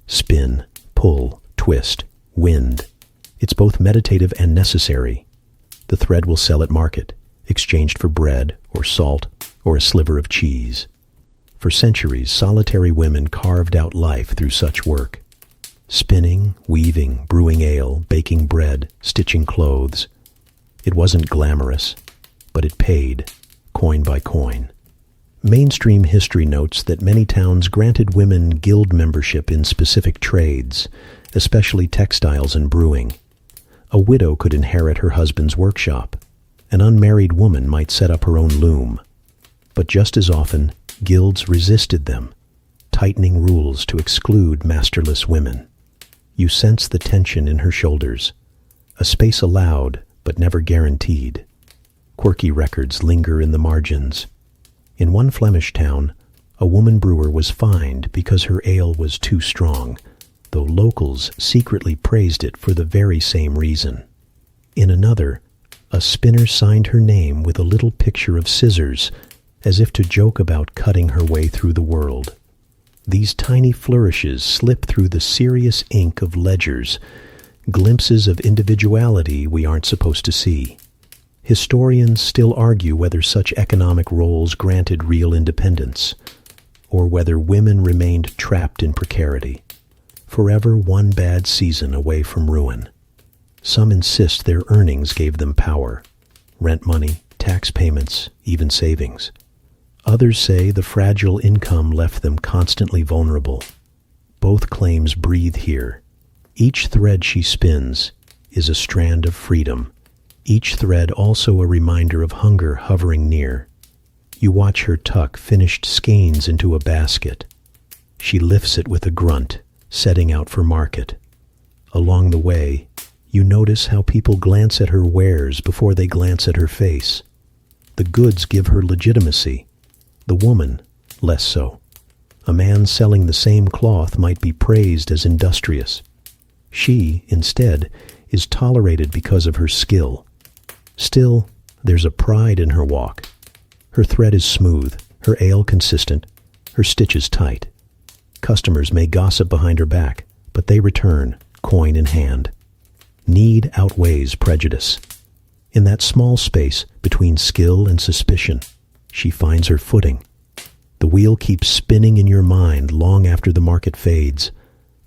S1: Spin, pull, twist, wind. It's both meditative and necessary. The thread will sell at market, exchanged for bread or salt or a sliver of cheese. For centuries, solitary women carved out life through such work. Spinning, weaving, brewing ale, baking bread, stitching clothes. It wasn't glamorous, but it paid, coin by coin. Mainstream history notes that many towns granted women guild membership in specific trades, especially textiles and brewing. A widow could inherit her husband's workshop. An unmarried woman might set up her own loom. But just as often, guilds resisted them, tightening rules to exclude masterless women. You sense the tension in her shoulders, a space allowed but never guaranteed. Quirky records linger in the margins. In one Flemish town, a woman brewer was fined because her ale was too strong, though locals secretly praised it for the very same reason. In another, a spinner signed her name with a little picture of scissors, as if to joke about cutting her way through the world. These tiny flourishes slip through the serious ink of ledgers, glimpses of individuality we aren't supposed to see. Historians still argue whether such economic roles granted real independence, or whether women remained trapped in precarity, forever one bad season away from ruin. Some insist their earnings gave them power, rent money, tax payments, even savings. Others say the fragile income left them constantly vulnerable. Both claims breathe here. Each thread she spins is a strand of freedom, each thread also a reminder of hunger hovering near. You watch her tuck finished skeins into a basket. She lifts it with a grunt, setting out for market. Along the way, you notice how people glance at her wares before they glance at her face. The goods give her legitimacy. The woman, less so. A man selling the same cloth might be praised as industrious. She, instead, is tolerated because of her skill. Still, there's a pride in her walk. Her thread is smooth, her ale consistent, her stitches tight. Customers may gossip behind her back, but they return, coin in hand. Need outweighs prejudice. In that small space between skill and suspicion, she finds her footing. The wheel keeps spinning in your mind long after the market fades,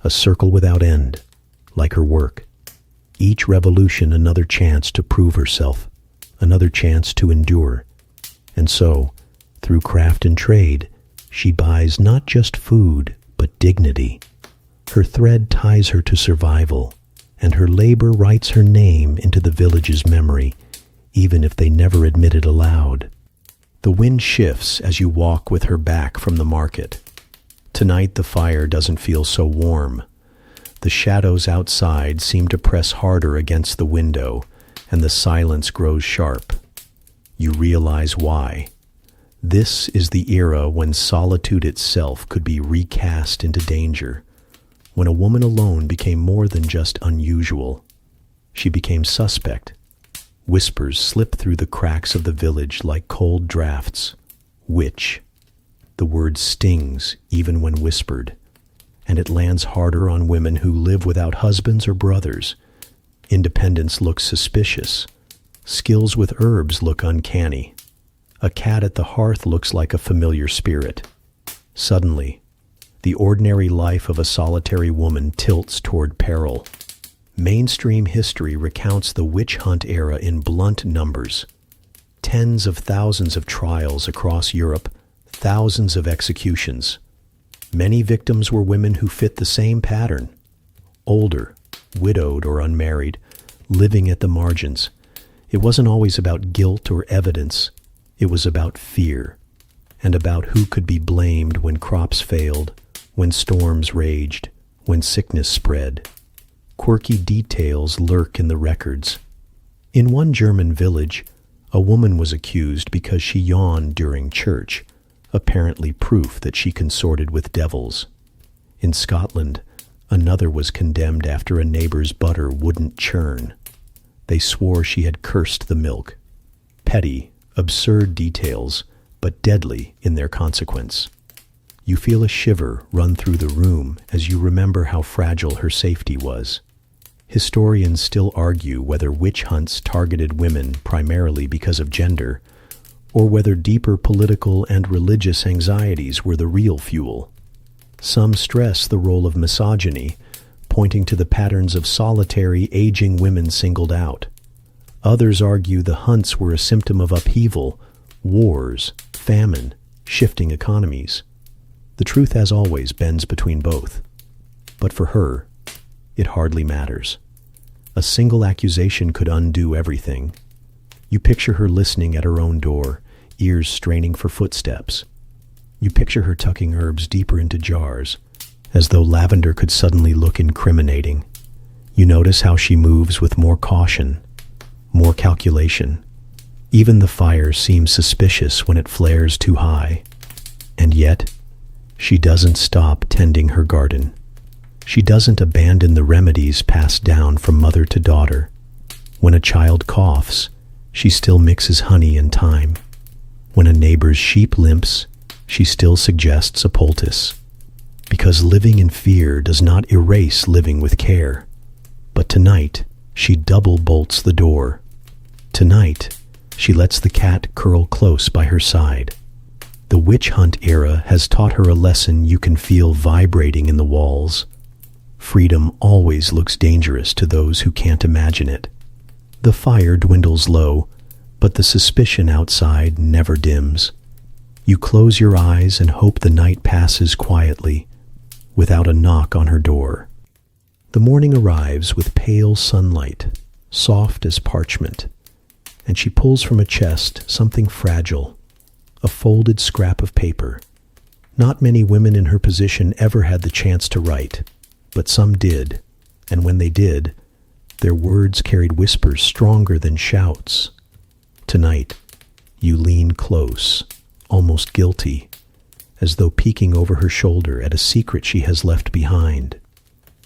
S1: a circle without end, like her work. Each revolution another chance to prove herself, another chance to endure. And so, through craft and trade, she buys not just food, but dignity. Her thread ties her to survival, and her labor writes her name into the village's memory, even if they never admit it aloud. The wind shifts as you walk with her back from the market. Tonight the fire doesn't feel so warm. The shadows outside seem to press harder against the window, and the silence grows sharp. You realize why. This is the era when solitude itself could be recast into danger, when a woman alone became more than just unusual. She became suspect, Whispers slip through the cracks of the village like cold drafts. Witch. The word stings even when whispered, and it lands harder on women who live without husbands or brothers. Independence looks suspicious. Skills with herbs look uncanny. A cat at the hearth looks like a familiar spirit. Suddenly, the ordinary life of a solitary woman tilts toward peril. Mainstream history recounts the witch hunt era in blunt numbers. Tens of thousands of trials across Europe, thousands of executions. Many victims were women who fit the same pattern. Older, widowed or unmarried, living at the margins. It wasn't always about guilt or evidence. It was about fear, and about who could be blamed when crops failed, when storms raged, when sickness spread. Quirky details lurk in the records. In one German village, a woman was accused because she yawned during church, apparently proof that she consorted with devils. In Scotland, another was condemned after a neighbor's butter wouldn't churn. They swore she had cursed the milk. Petty, absurd details, but deadly in their consequence. You feel a shiver run through the room as you remember how fragile her safety was. Historians still argue whether witch hunts targeted women primarily because of gender, or whether deeper political and religious anxieties were the real fuel. Some stress the role of misogyny, pointing to the patterns of solitary, aging women singled out. Others argue the hunts were a symptom of upheaval, wars, famine, shifting economies. The truth, as always, bends between both. But for her, it hardly matters. A single accusation could undo everything. You picture her listening at her own door, ears straining for footsteps. You picture her tucking herbs deeper into jars, as though lavender could suddenly look incriminating. You notice how she moves with more caution, more calculation. Even the fire seems suspicious when it flares too high. And yet, she doesn't stop tending her garden. She doesn't abandon the remedies passed down from mother to daughter. When a child coughs, she still mixes honey and thyme. When a neighbor's sheep limps, she still suggests a poultice. Because living in fear does not erase living with care. But tonight, she double bolts the door. Tonight, she lets the cat curl close by her side. The witch hunt era has taught her a lesson you can feel vibrating in the walls. Freedom always looks dangerous to those who can't imagine it. The fire dwindles low, but the suspicion outside never dims. You close your eyes and hope the night passes quietly, without a knock on her door. The morning arrives with pale sunlight, soft as parchment, and she pulls from a chest something fragile, a folded scrap of paper. Not many women in her position ever had the chance to write, but some did, and when they did, their words carried whispers stronger than shouts. Tonight, you lean close, almost guilty, as though peeking over her shoulder at a secret she has left behind.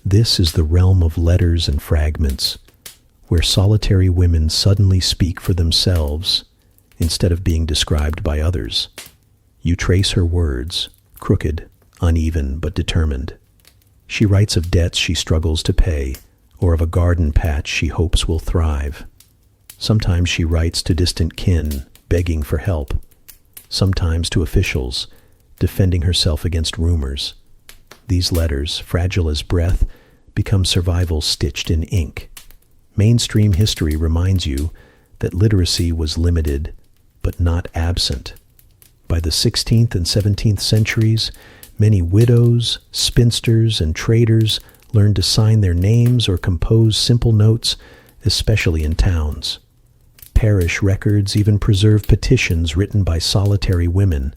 S1: This is the realm of letters and fragments, where solitary women suddenly speak for themselves instead of being described by others. You trace her words, crooked, uneven, but determined. She writes of debts she struggles to pay, or of a garden patch she hopes will thrive. Sometimes she writes to distant kin, begging for help. Sometimes to officials, defending herself against rumors. These letters, fragile as breath, become survival stitched in ink. Mainstream history reminds you that literacy was limited, but not absent. By the 16th and 17th centuries, many widows, spinsters, and traders learned to sign their names or compose simple notes, especially in towns. Parish records even preserve petitions written by solitary women,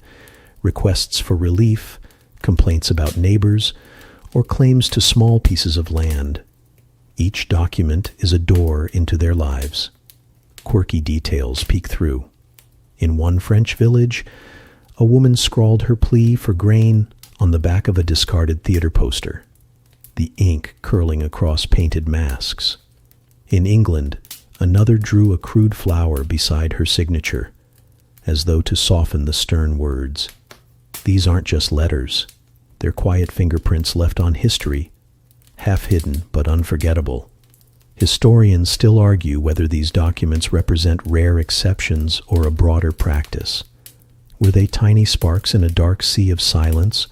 S1: requests for relief, complaints about neighbors, or claims to small pieces of land. Each document is a door into their lives. Quirky details peek through. In one French village, a woman scrawled her plea for grain on the back of a discarded theater poster, the ink curling across painted masks. In England, Another drew a crude flower beside her signature, as though to soften the stern words. These aren't just letters. They're quiet fingerprints left on history, half hidden but unforgettable. Historians still argue whether these documents represent rare exceptions or a broader practice. Were they tiny sparks in a dark sea of silence,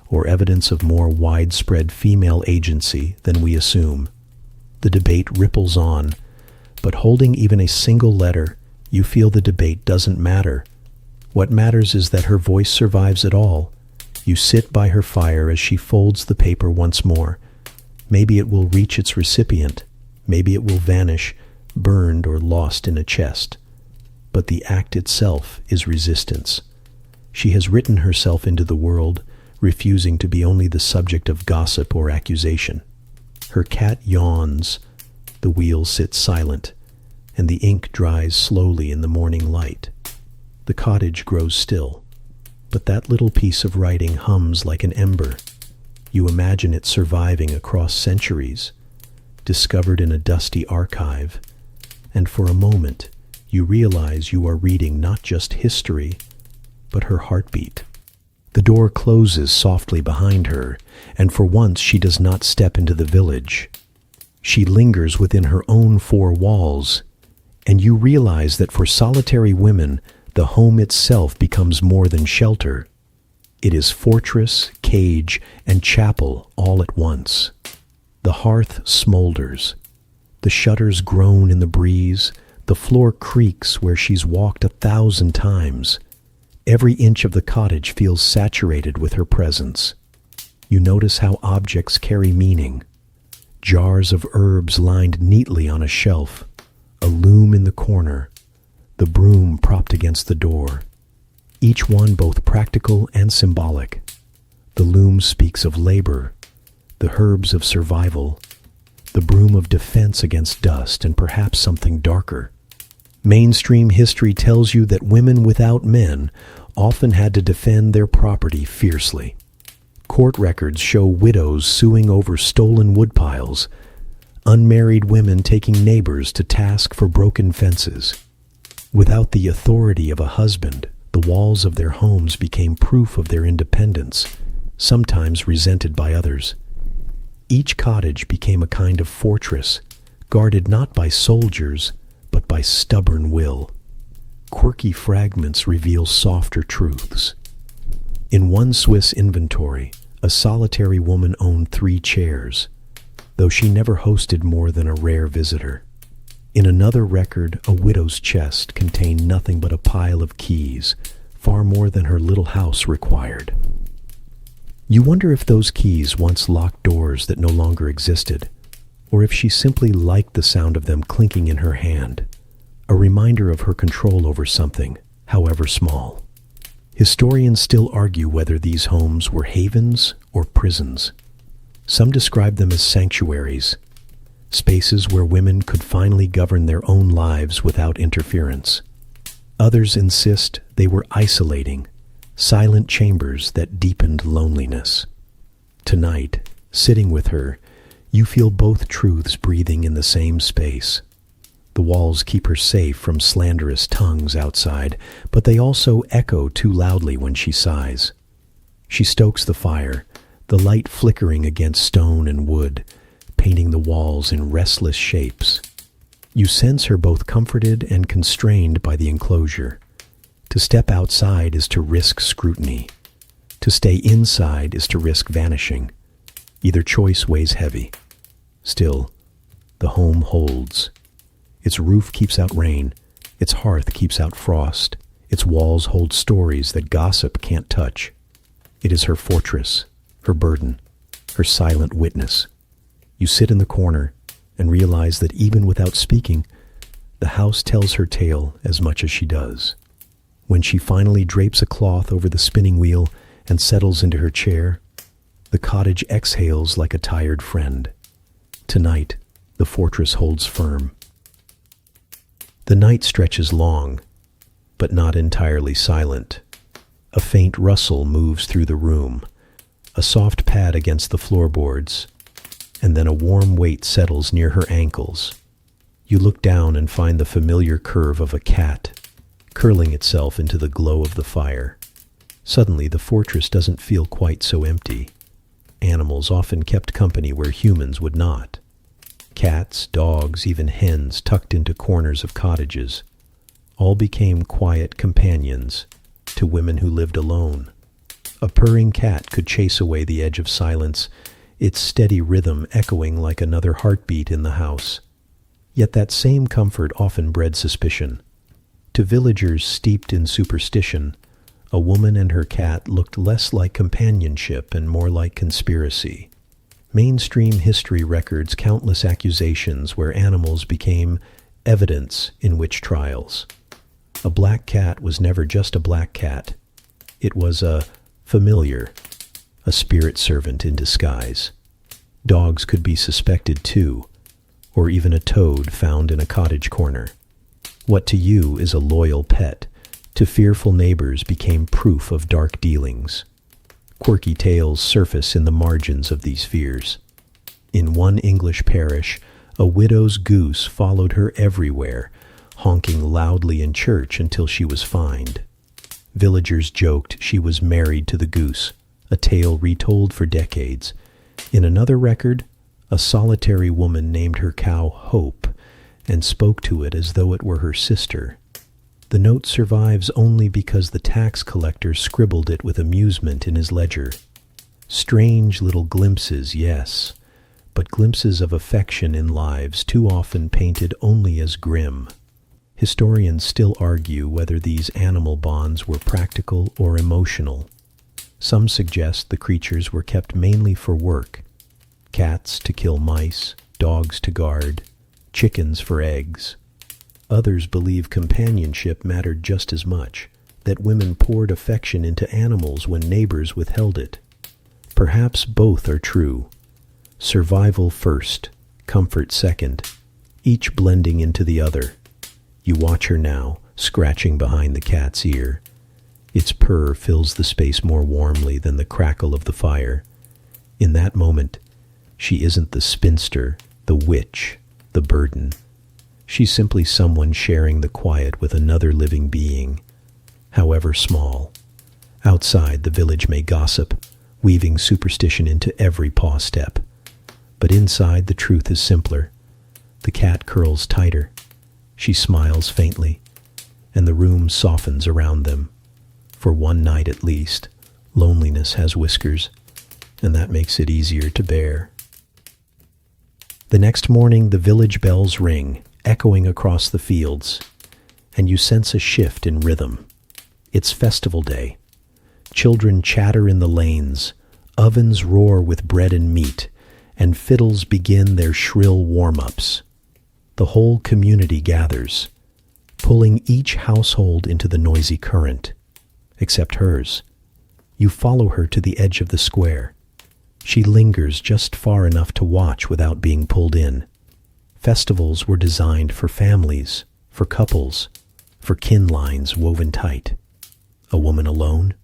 S1: or evidence of more widespread female agency than we assume? The debate ripples on, but holding even a single letter, you feel the debate doesn't matter. What matters is that her voice survives it all. You sit by her fire as she folds the paper once more. Maybe it will reach its recipient. Maybe it will vanish, burned or lost in a chest. But the act itself is resistance. She has written herself into the world, refusing to be only the subject of gossip or accusation. Her cat yawns, the wheel sits silent, and the ink dries slowly in the morning light. The cottage grows still, but that little piece of writing hums like an ember. You imagine it surviving across centuries, discovered in a dusty archive, and for a moment you realize you are reading not just history, but her heartbeat. The door closes softly behind her, and for once she does not step into the village. She lingers within her own four walls, and you realize that for solitary women, the home itself becomes more than shelter. It is fortress, cage, and chapel all at once. The hearth smolders. The shutters groan in the breeze. The floor creaks where she's walked 1,000 times. Every inch of the cottage feels saturated with her presence. You notice how objects carry meaning. Jars of herbs lined neatly on a shelf, a loom in the corner, the broom propped against the door, each one both practical and symbolic. The loom speaks of labor, the herbs of survival, the broom of defense against dust, and perhaps something darker. Mainstream history tells you that women without men often had to defend their property fiercely. Court records show widows suing over stolen woodpiles, unmarried women taking neighbors to task for broken fences. Without the authority of a husband, the walls of their homes became proof of their independence, sometimes resented by others. Each cottage became a kind of fortress, guarded not by soldiers, but by stubborn will. Quirky fragments reveal softer truths. In one Swiss inventory, a solitary woman owned 3 chairs, though she never hosted more than a rare visitor. In another record, a widow's chest contained nothing but a pile of keys, far more than her little house required. You wonder if those keys once locked doors that no longer existed, or if she simply liked the sound of them clinking in her hand, a reminder of her control over something, however small. Historians still argue whether these homes were havens or prisons. Some describe them as sanctuaries, spaces where women could finally govern their own lives without interference. Others insist they were isolating, silent chambers that deepened loneliness. Tonight, sitting with her, you feel both truths breathing in the same space. The walls keep her safe from slanderous tongues outside, but they also echo too loudly when she sighs. She stokes the fire, the light flickering against stone and wood, painting the walls in restless shapes. You sense her both comforted and constrained by the enclosure. To step outside is to risk scrutiny. To stay inside is to risk vanishing. Either choice weighs heavy. Still, the home holds. Its roof keeps out rain. Its hearth keeps out frost. Its walls hold stories that gossip can't touch. It is her fortress, her burden, her silent witness. You sit in the corner and realize that even without speaking, the house tells her tale as much as she does. When she finally drapes a cloth over the spinning wheel and settles into her chair, the cottage exhales like a tired friend. Tonight, the fortress holds firm. The night stretches long, but not entirely silent. A faint rustle moves through the room, a soft pad against the floorboards, and then a warm weight settles near her ankles. You look down and find the familiar curve of a cat, curling itself into the glow of the fire. Suddenly, the fortress doesn't feel quite so empty. Animals often kept company where humans would not. Cats, dogs, even hens tucked into corners of cottages, all became quiet companions to women who lived alone. A purring cat could chase away the edge of silence, its steady rhythm echoing like another heartbeat in the house. Yet that same comfort often bred suspicion. To villagers steeped in superstition, a woman and her cat looked less like companionship and more like conspiracy. Mainstream history records countless accusations where animals became evidence in witch trials. A black cat was never just a black cat. It was a familiar, a spirit servant in disguise. Dogs could be suspected too, or even a toad found in a cottage corner. What to you is a loyal pet, to fearful neighbors became proof of dark dealings. Quirky tales surface in the margins of these fears. In one English parish, a widow's goose followed her everywhere, honking loudly in church until she was fined. Villagers joked she was married to the goose, a tale retold for decades. In another record, a solitary woman named her cow Hope and spoke to it as though it were her sister. The note survives only because the tax collector scribbled it with amusement in his ledger. Strange little glimpses, yes, but glimpses of affection in lives too often painted only as grim. Historians still argue whether these animal bonds were practical or emotional. Some suggest the creatures were kept mainly for work: cats to kill mice, dogs to guard, chickens for eggs. Others believe companionship mattered just as much, that women poured affection into animals when neighbors withheld it. Perhaps both are true. Survival first, comfort second, each blending into the other. You watch her now, scratching behind the cat's ear. Its purr fills the space more warmly than the crackle of the fire. In that moment, she isn't the spinster, the witch, the burden. She's simply someone sharing the quiet with another living being, however small. Outside, the village may gossip, weaving superstition into every paw step. But inside, the truth is simpler. The cat curls tighter. She smiles faintly, and the room softens around them. For one night at least, loneliness has whiskers, and that makes it easier to bear. The next morning, the village bells ring, echoing across the fields, and you sense a shift in rhythm. It's festival day. Children chatter in the lanes, ovens roar with bread and meat, and fiddles begin their shrill warm-ups. The whole community gathers, pulling each household into the noisy current, except hers. You follow her to the edge of the square. She lingers just far enough to watch without being pulled in. Festivals were designed for families, for couples, for kin lines woven tight. A woman alone?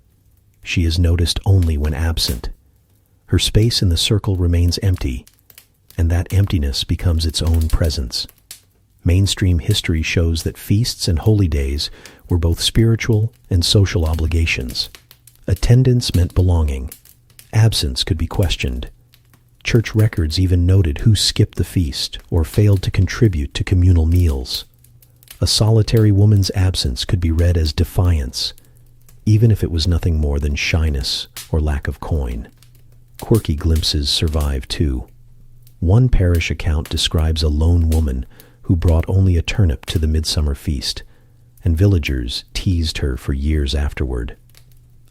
S1: She is noticed only when absent. Her space in the circle remains empty, and that emptiness becomes its own presence. Mainstream history shows that feasts and holy days were both spiritual and social obligations. Attendance meant belonging. Absence could be questioned. Church records even noted who skipped the feast or failed to contribute to communal meals. A solitary woman's absence could be read as defiance, even if it was nothing more than shyness or lack of coin. Quirky glimpses survive too. One parish account describes a lone woman who brought only a turnip to the midsummer feast, and villagers teased her for years afterward.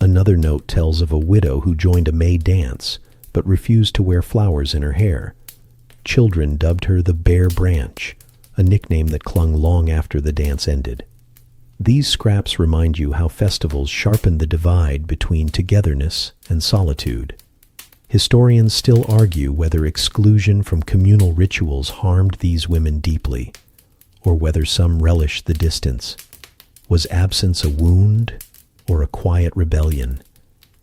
S1: Another note tells of a widow who joined a May dance, but refused to wear flowers in her hair. Children dubbed her the Bare Branch, a nickname that clung long after the dance ended. These scraps remind you how festivals sharpened the divide between togetherness and solitude. Historians still argue whether exclusion from communal rituals harmed these women deeply, or whether some relished the distance. Was absence a wound or a quiet rebellion?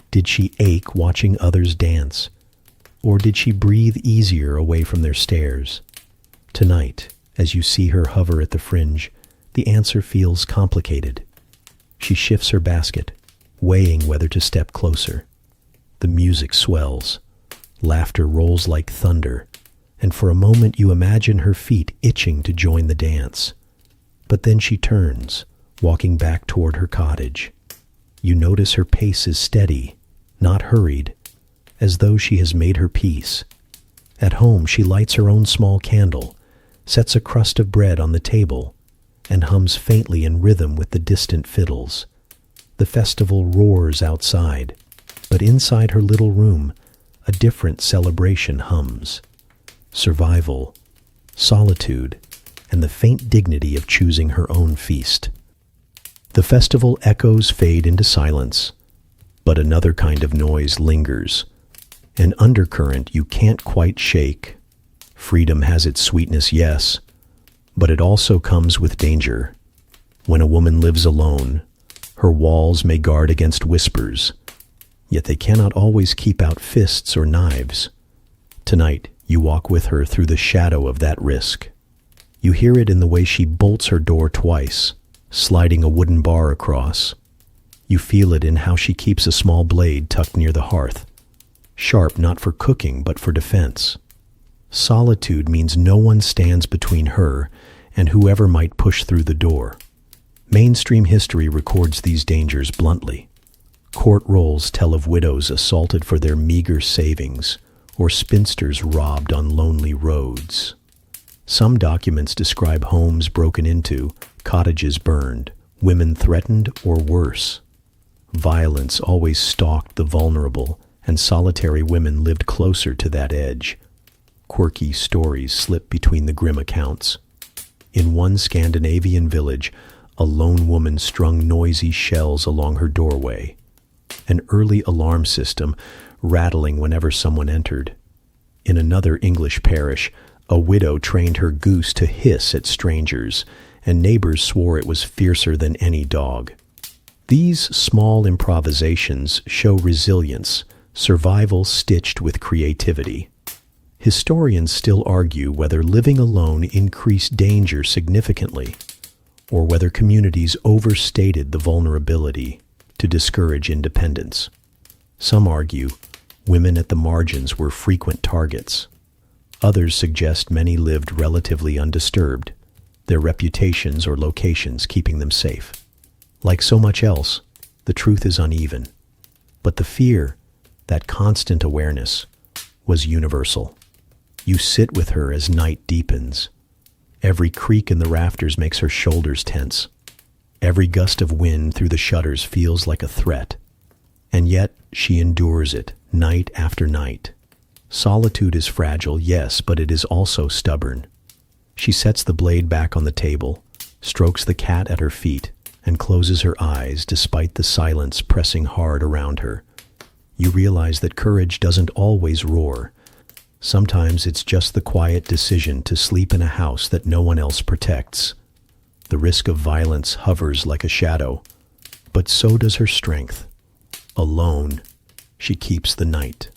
S1: Did she ache watching others dance, or did she breathe easier away from their stares? Tonight, As you see her hover at the fringe, the answer feels complicated. She shifts her basket, weighing whether to step closer. The music swells. Laughter rolls like thunder, and for a moment you imagine her feet itching to join the dance. But then she turns, walking back toward her cottage. You notice her pace is steady, not hurried, as though she has made her peace. At home, she lights her own small candle, sets a crust of bread on the table, and hums faintly in rhythm with the distant fiddles. The festival roars outside, but inside her little room, a different celebration hums. Survival, solitude, and the faint dignity of choosing her own feast. The festival echoes fade into silence, but another kind of noise lingers. An undercurrent you can't quite shake. Freedom has its sweetness, yes, but it also comes with danger. When a woman lives alone, her walls may guard against whispers, yet they cannot always keep out fists or knives. Tonight, you walk with her through the shadow of that risk. You hear it in the way she bolts her door twice, sliding a wooden bar across. You feel it in how she keeps a small blade tucked near the hearth, sharp not for cooking but for defense. Solitude means no one stands between her and whoever might push through the door. Mainstream history records these dangers bluntly. Court rolls tell of widows assaulted for their meager savings, or spinsters robbed on lonely roads. Some documents describe homes broken into, cottages burned, women threatened, or worse. Violence always stalked the vulnerable, and solitary women lived closer to that edge. Quirky stories slip between the grim accounts. In one Scandinavian village, a lone woman strung noisy shells along her doorway, an early alarm system rattling whenever someone entered. In another English parish, a widow trained her goose to hiss at strangers, and neighbors swore it was fiercer than any dog. These small improvisations show resilience, survival stitched with creativity. Historians still argue whether living alone increased danger significantly, or whether communities overstated the vulnerability to discourage independence. Some argue women at the margins were frequent targets. Others suggest many lived relatively undisturbed, their reputations or locations keeping them safe. Like so much else, the truth is uneven. But the fear, that constant awareness, was universal. You sit with her as night deepens. Every creak in the rafters makes her shoulders tense. Every gust of wind through the shutters feels like a threat. And yet she endures it, night after night. Solitude is fragile, yes, but it is also stubborn. She sets the blade back on the table, strokes the cat at her feet, and closes her eyes despite the silence pressing hard around her. You realize that courage doesn't always roar. Sometimes it's just the quiet decision to sleep in a house that no one else protects. The risk of violence hovers like a shadow, but so does her strength. Alone, she keeps the night.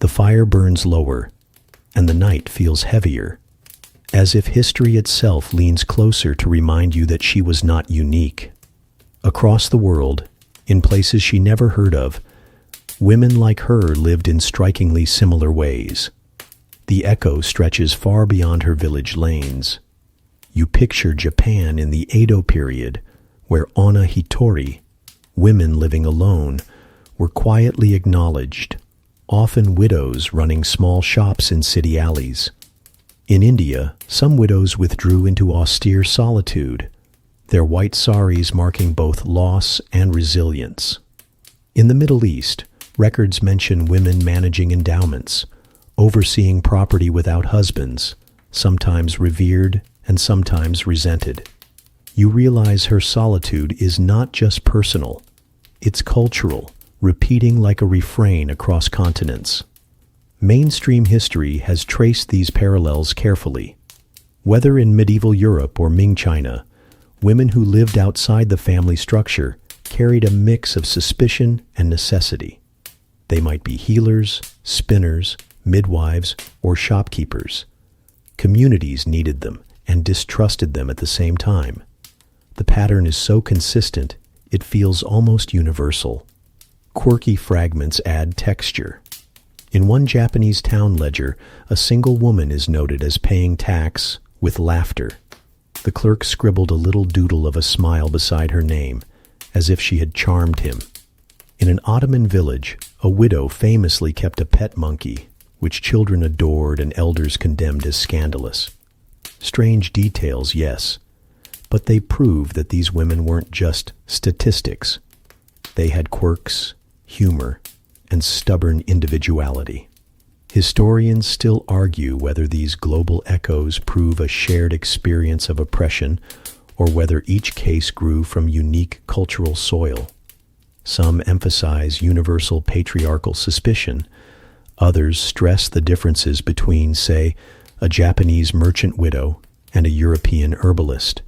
S1: The fire burns lower, and the night feels heavier, as if history itself leans closer to remind you that she was not unique. Across the world, in places she never heard of, women like her lived in strikingly similar ways. The echo stretches far beyond her village lanes. You picture Japan in the Edo period, where onna hitori, women living alone, were quietly acknowledged, often widows running small shops in city alleys. In India, some widows withdrew into austere solitude, their white saris marking both loss and resilience. In the Middle East, records mention women managing endowments, overseeing property without husbands, sometimes revered and sometimes resented. You realize her solitude is not just personal, it's cultural, repeating like a refrain across continents. Mainstream history has traced these parallels carefully. Whether in medieval Europe or Ming China, women who lived outside the family structure carried a mix of suspicion and necessity. They might be healers, spinners, midwives, or shopkeepers. Communities needed them and distrusted them at the same time. The pattern is so consistent, it feels almost universal. Quirky fragments add texture. In one Japanese town ledger, a single woman is noted as paying tax with laughter. The clerk scribbled a little doodle of a smile beside her name, as if she had charmed him. In an Ottoman village, a widow famously kept a pet monkey, which children adored and elders condemned as scandalous. Strange details, yes, but they prove that these women weren't just statistics. They had quirks, humor, and stubborn individuality. Historians still argue whether these global echoes prove a shared experience of oppression or whether each case grew from unique cultural soil. Some emphasize universal patriarchal suspicion. Others stress the differences between, say, a Japanese merchant widow and a European herbalist.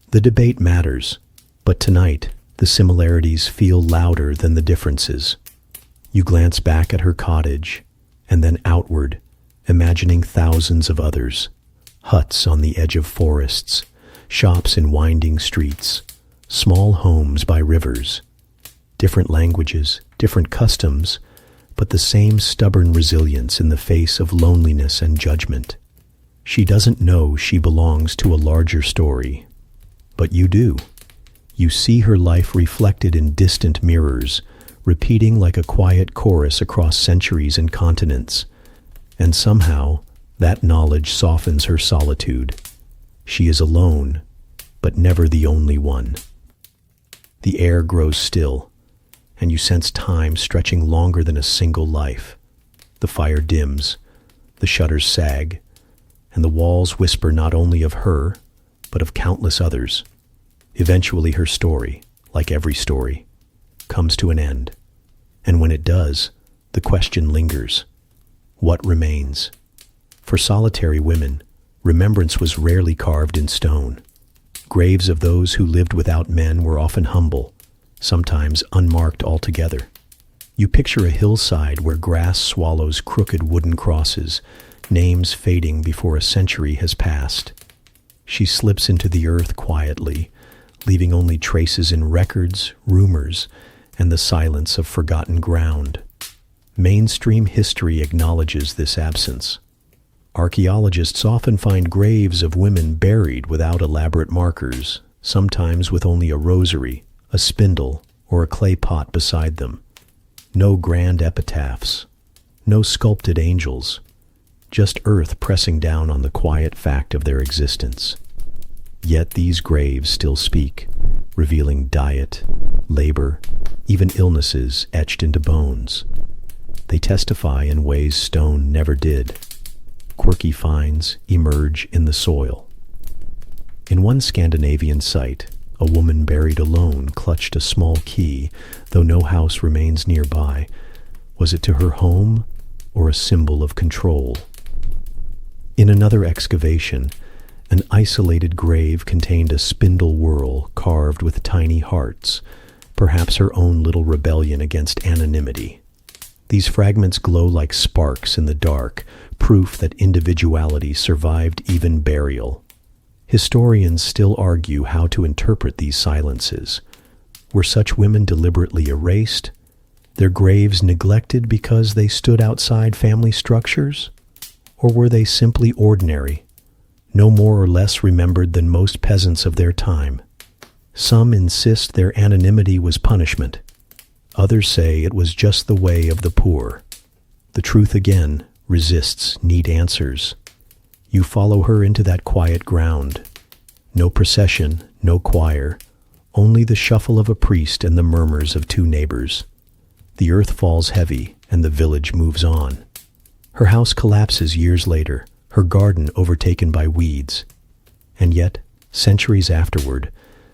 S1: The debate matters, but tonight the similarities feel louder than the differences. You glance back at her cottage, and then outward, imagining thousands of others. Huts on the edge of forests, shops in winding streets, small homes by rivers. Different languages, different customs, but the same stubborn resilience in the face of loneliness and judgment. She doesn't know she belongs to a larger story, but you do. You see her life reflected in distant mirrors, repeating like a quiet chorus across centuries and continents, and somehow that knowledge softens her solitude. She is alone, but never the only one. The air grows still, and you sense time stretching longer than a single life. The fire dims, the shutters sag, and the walls whisper not only of her, but of countless others. Eventually her story, like every story, comes to an end. And when it does, the question lingers. What remains? For solitary women, remembrance was rarely carved in stone. Graves of those who lived without men were often humble, sometimes unmarked altogether. You picture a hillside where grass swallows crooked wooden crosses, names fading before a century has passed. She slips into the earth quietly, leaving only traces in records, rumors, and the silence of forgotten ground. Mainstream history acknowledges this absence. Archaeologists often find graves of women buried without elaborate markers, sometimes with only a rosary, a spindle, or a clay pot beside them. No grand epitaphs, no sculpted angels, just earth pressing down on the quiet fact of their existence. Yet these graves still speak, revealing diet, labor, even illnesses etched into bones. They testify in ways stone never did. Quirky finds emerge in the soil. In one Scandinavian site, a woman buried alone clutched a small key, though no house remains nearby. Was it to her home or a symbol of control? In another excavation, an isolated grave contained a spindle whorl carved with tiny hearts, perhaps her own little rebellion against anonymity. These fragments glow like sparks in the dark, proof that individuality survived even burial. Historians still argue how to interpret these silences. Were such women deliberately erased? Their graves neglected because they stood outside family structures? Or were they simply ordinary, no more or less remembered than most peasants of their time? Some insist their anonymity was punishment. Others say it was just the way of the poor. The truth again resists neat answers. You follow her into that quiet ground. No procession, no choir, only the shuffle of a priest and the murmurs of two neighbors. The earth falls heavy, and the village moves on. Her house collapses years later, her garden overtaken by weeds. And yet, centuries afterward,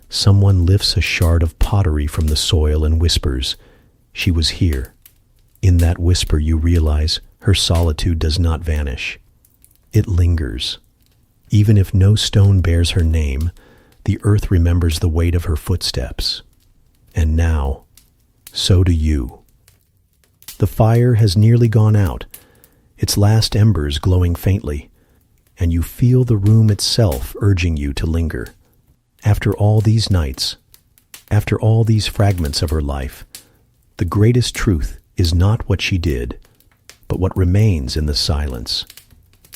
S1: someone lifts a shard of pottery from the soil and whispers, "She was here." In that whisper you realize her solitude does not vanish. It lingers. Even if no stone bears her name, the earth remembers the weight of her footsteps. And now, so do you. The fire has nearly gone out, its last embers glowing faintly. and you feel the room itself urging you to linger. After all these nights, after all these fragments of her life, the greatest truth is not what she did, but what remains in the silence.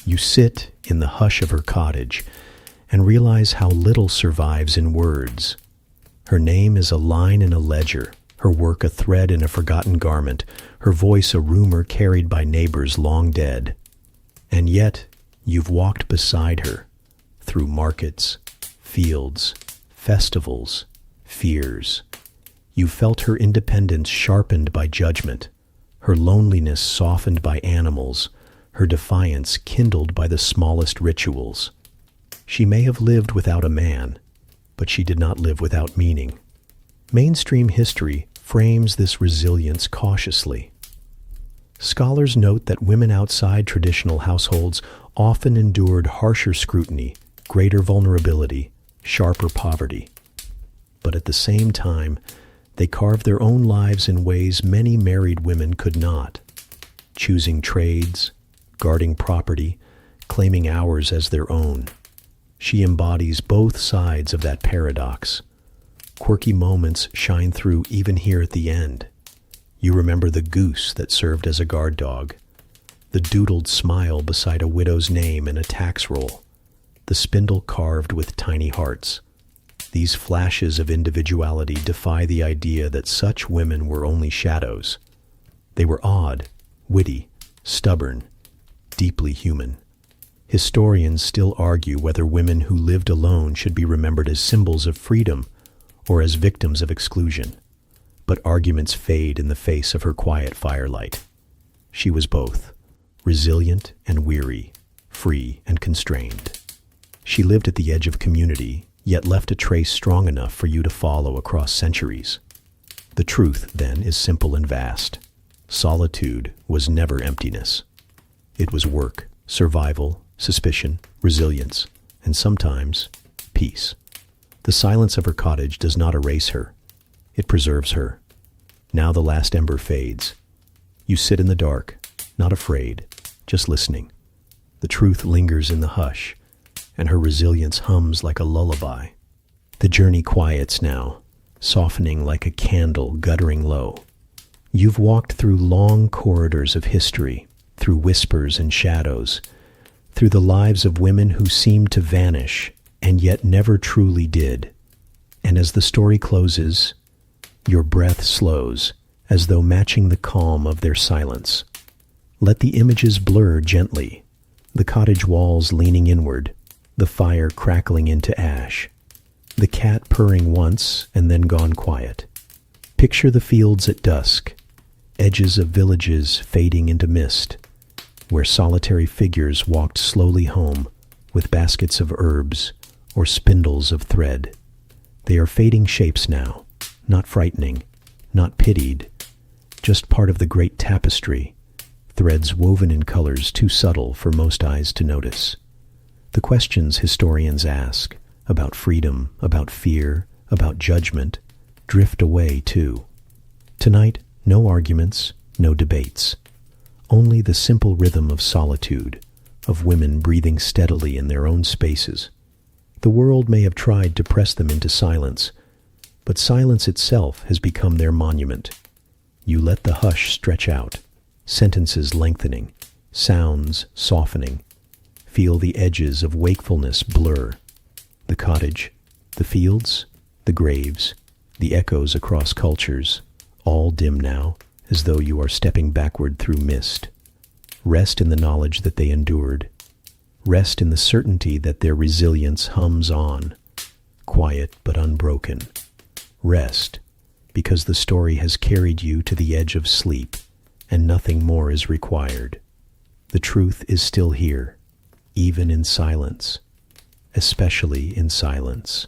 S1: You sit in the hush of her cottage and realize how little survives in words. Her name is a line in a ledger, her work a thread in a forgotten garment, her voice a rumor carried by neighbors long dead. And yet, you've walked beside her, through markets, fields, festivals, fears. You felt her independence sharpened by judgment, her loneliness softened by animals, her defiance kindled by the smallest rituals. She may have lived without a man, but she did not live without meaning. Mainstream history frames this resilience cautiously. Scholars note that women outside traditional households often endured harsher scrutiny, greater vulnerability, sharper poverty. But at the same time, they carved their own lives in ways many married women could not, choosing trades, guarding property, claiming hours as their own. She embodies both sides of that paradox. Quirky moments shine through even here at the end. You remember the goose that served as a guard dog, the doodled smile beside a widow's name in a tax roll, the spindle carved with tiny hearts. These flashes of individuality defy the idea that such women were only shadows. They were odd, witty, stubborn, deeply human. Historians still argue whether women who lived alone should be remembered as symbols of freedom or as victims of exclusion. But arguments fade in the face of her quiet firelight. She was both, resilient and weary, free and constrained. She lived at the edge of community, yet left a trace strong enough for you to follow across centuries. The truth, then, is simple and vast. Solitude was never emptiness. It was work, survival, suspicion, resilience, and sometimes peace. The silence of her cottage does not erase her. It preserves her. Now the last ember fades. You sit in the dark, not afraid, just listening. The truth lingers in the hush, and her resilience hums like a lullaby. The journey quiets now, softening like a candle guttering low. You've walked through long corridors of history, through whispers and shadows, through the lives of women who seemed to vanish and yet never truly did. And as the story closes, your breath slows, as though matching the calm of their silence. Let the images blur gently, the cottage walls leaning inward, the fire crackling into ash, the cat purring once and then gone quiet. Picture the fields at dusk, edges of villages fading into mist, where solitary figures walked slowly home with baskets of herbs or spindles of thread. They are fading shapes now, not frightening, not pitied, just part of the great tapestry, threads woven in colors too subtle for most eyes to notice. The questions historians ask about freedom, about fear, about judgment, drift away too. Tonight, no arguments, no debates. Only the simple rhythm of solitude, of women breathing steadily in their own spaces. The world may have tried to press them into silence, but silence itself has become their monument. You let the hush stretch out, sentences lengthening, sounds softening. Feel the edges of wakefulness blur. The cottage, the fields, the graves, the echoes across cultures, all dim now, as though you are stepping backward through mist. Rest in the knowledge that they endured. Rest in the certainty that their resilience hums on, quiet but unbroken. Rest, because the story has carried you to the edge of sleep, and nothing more is required. The truth is still here, even in silence, especially in silence.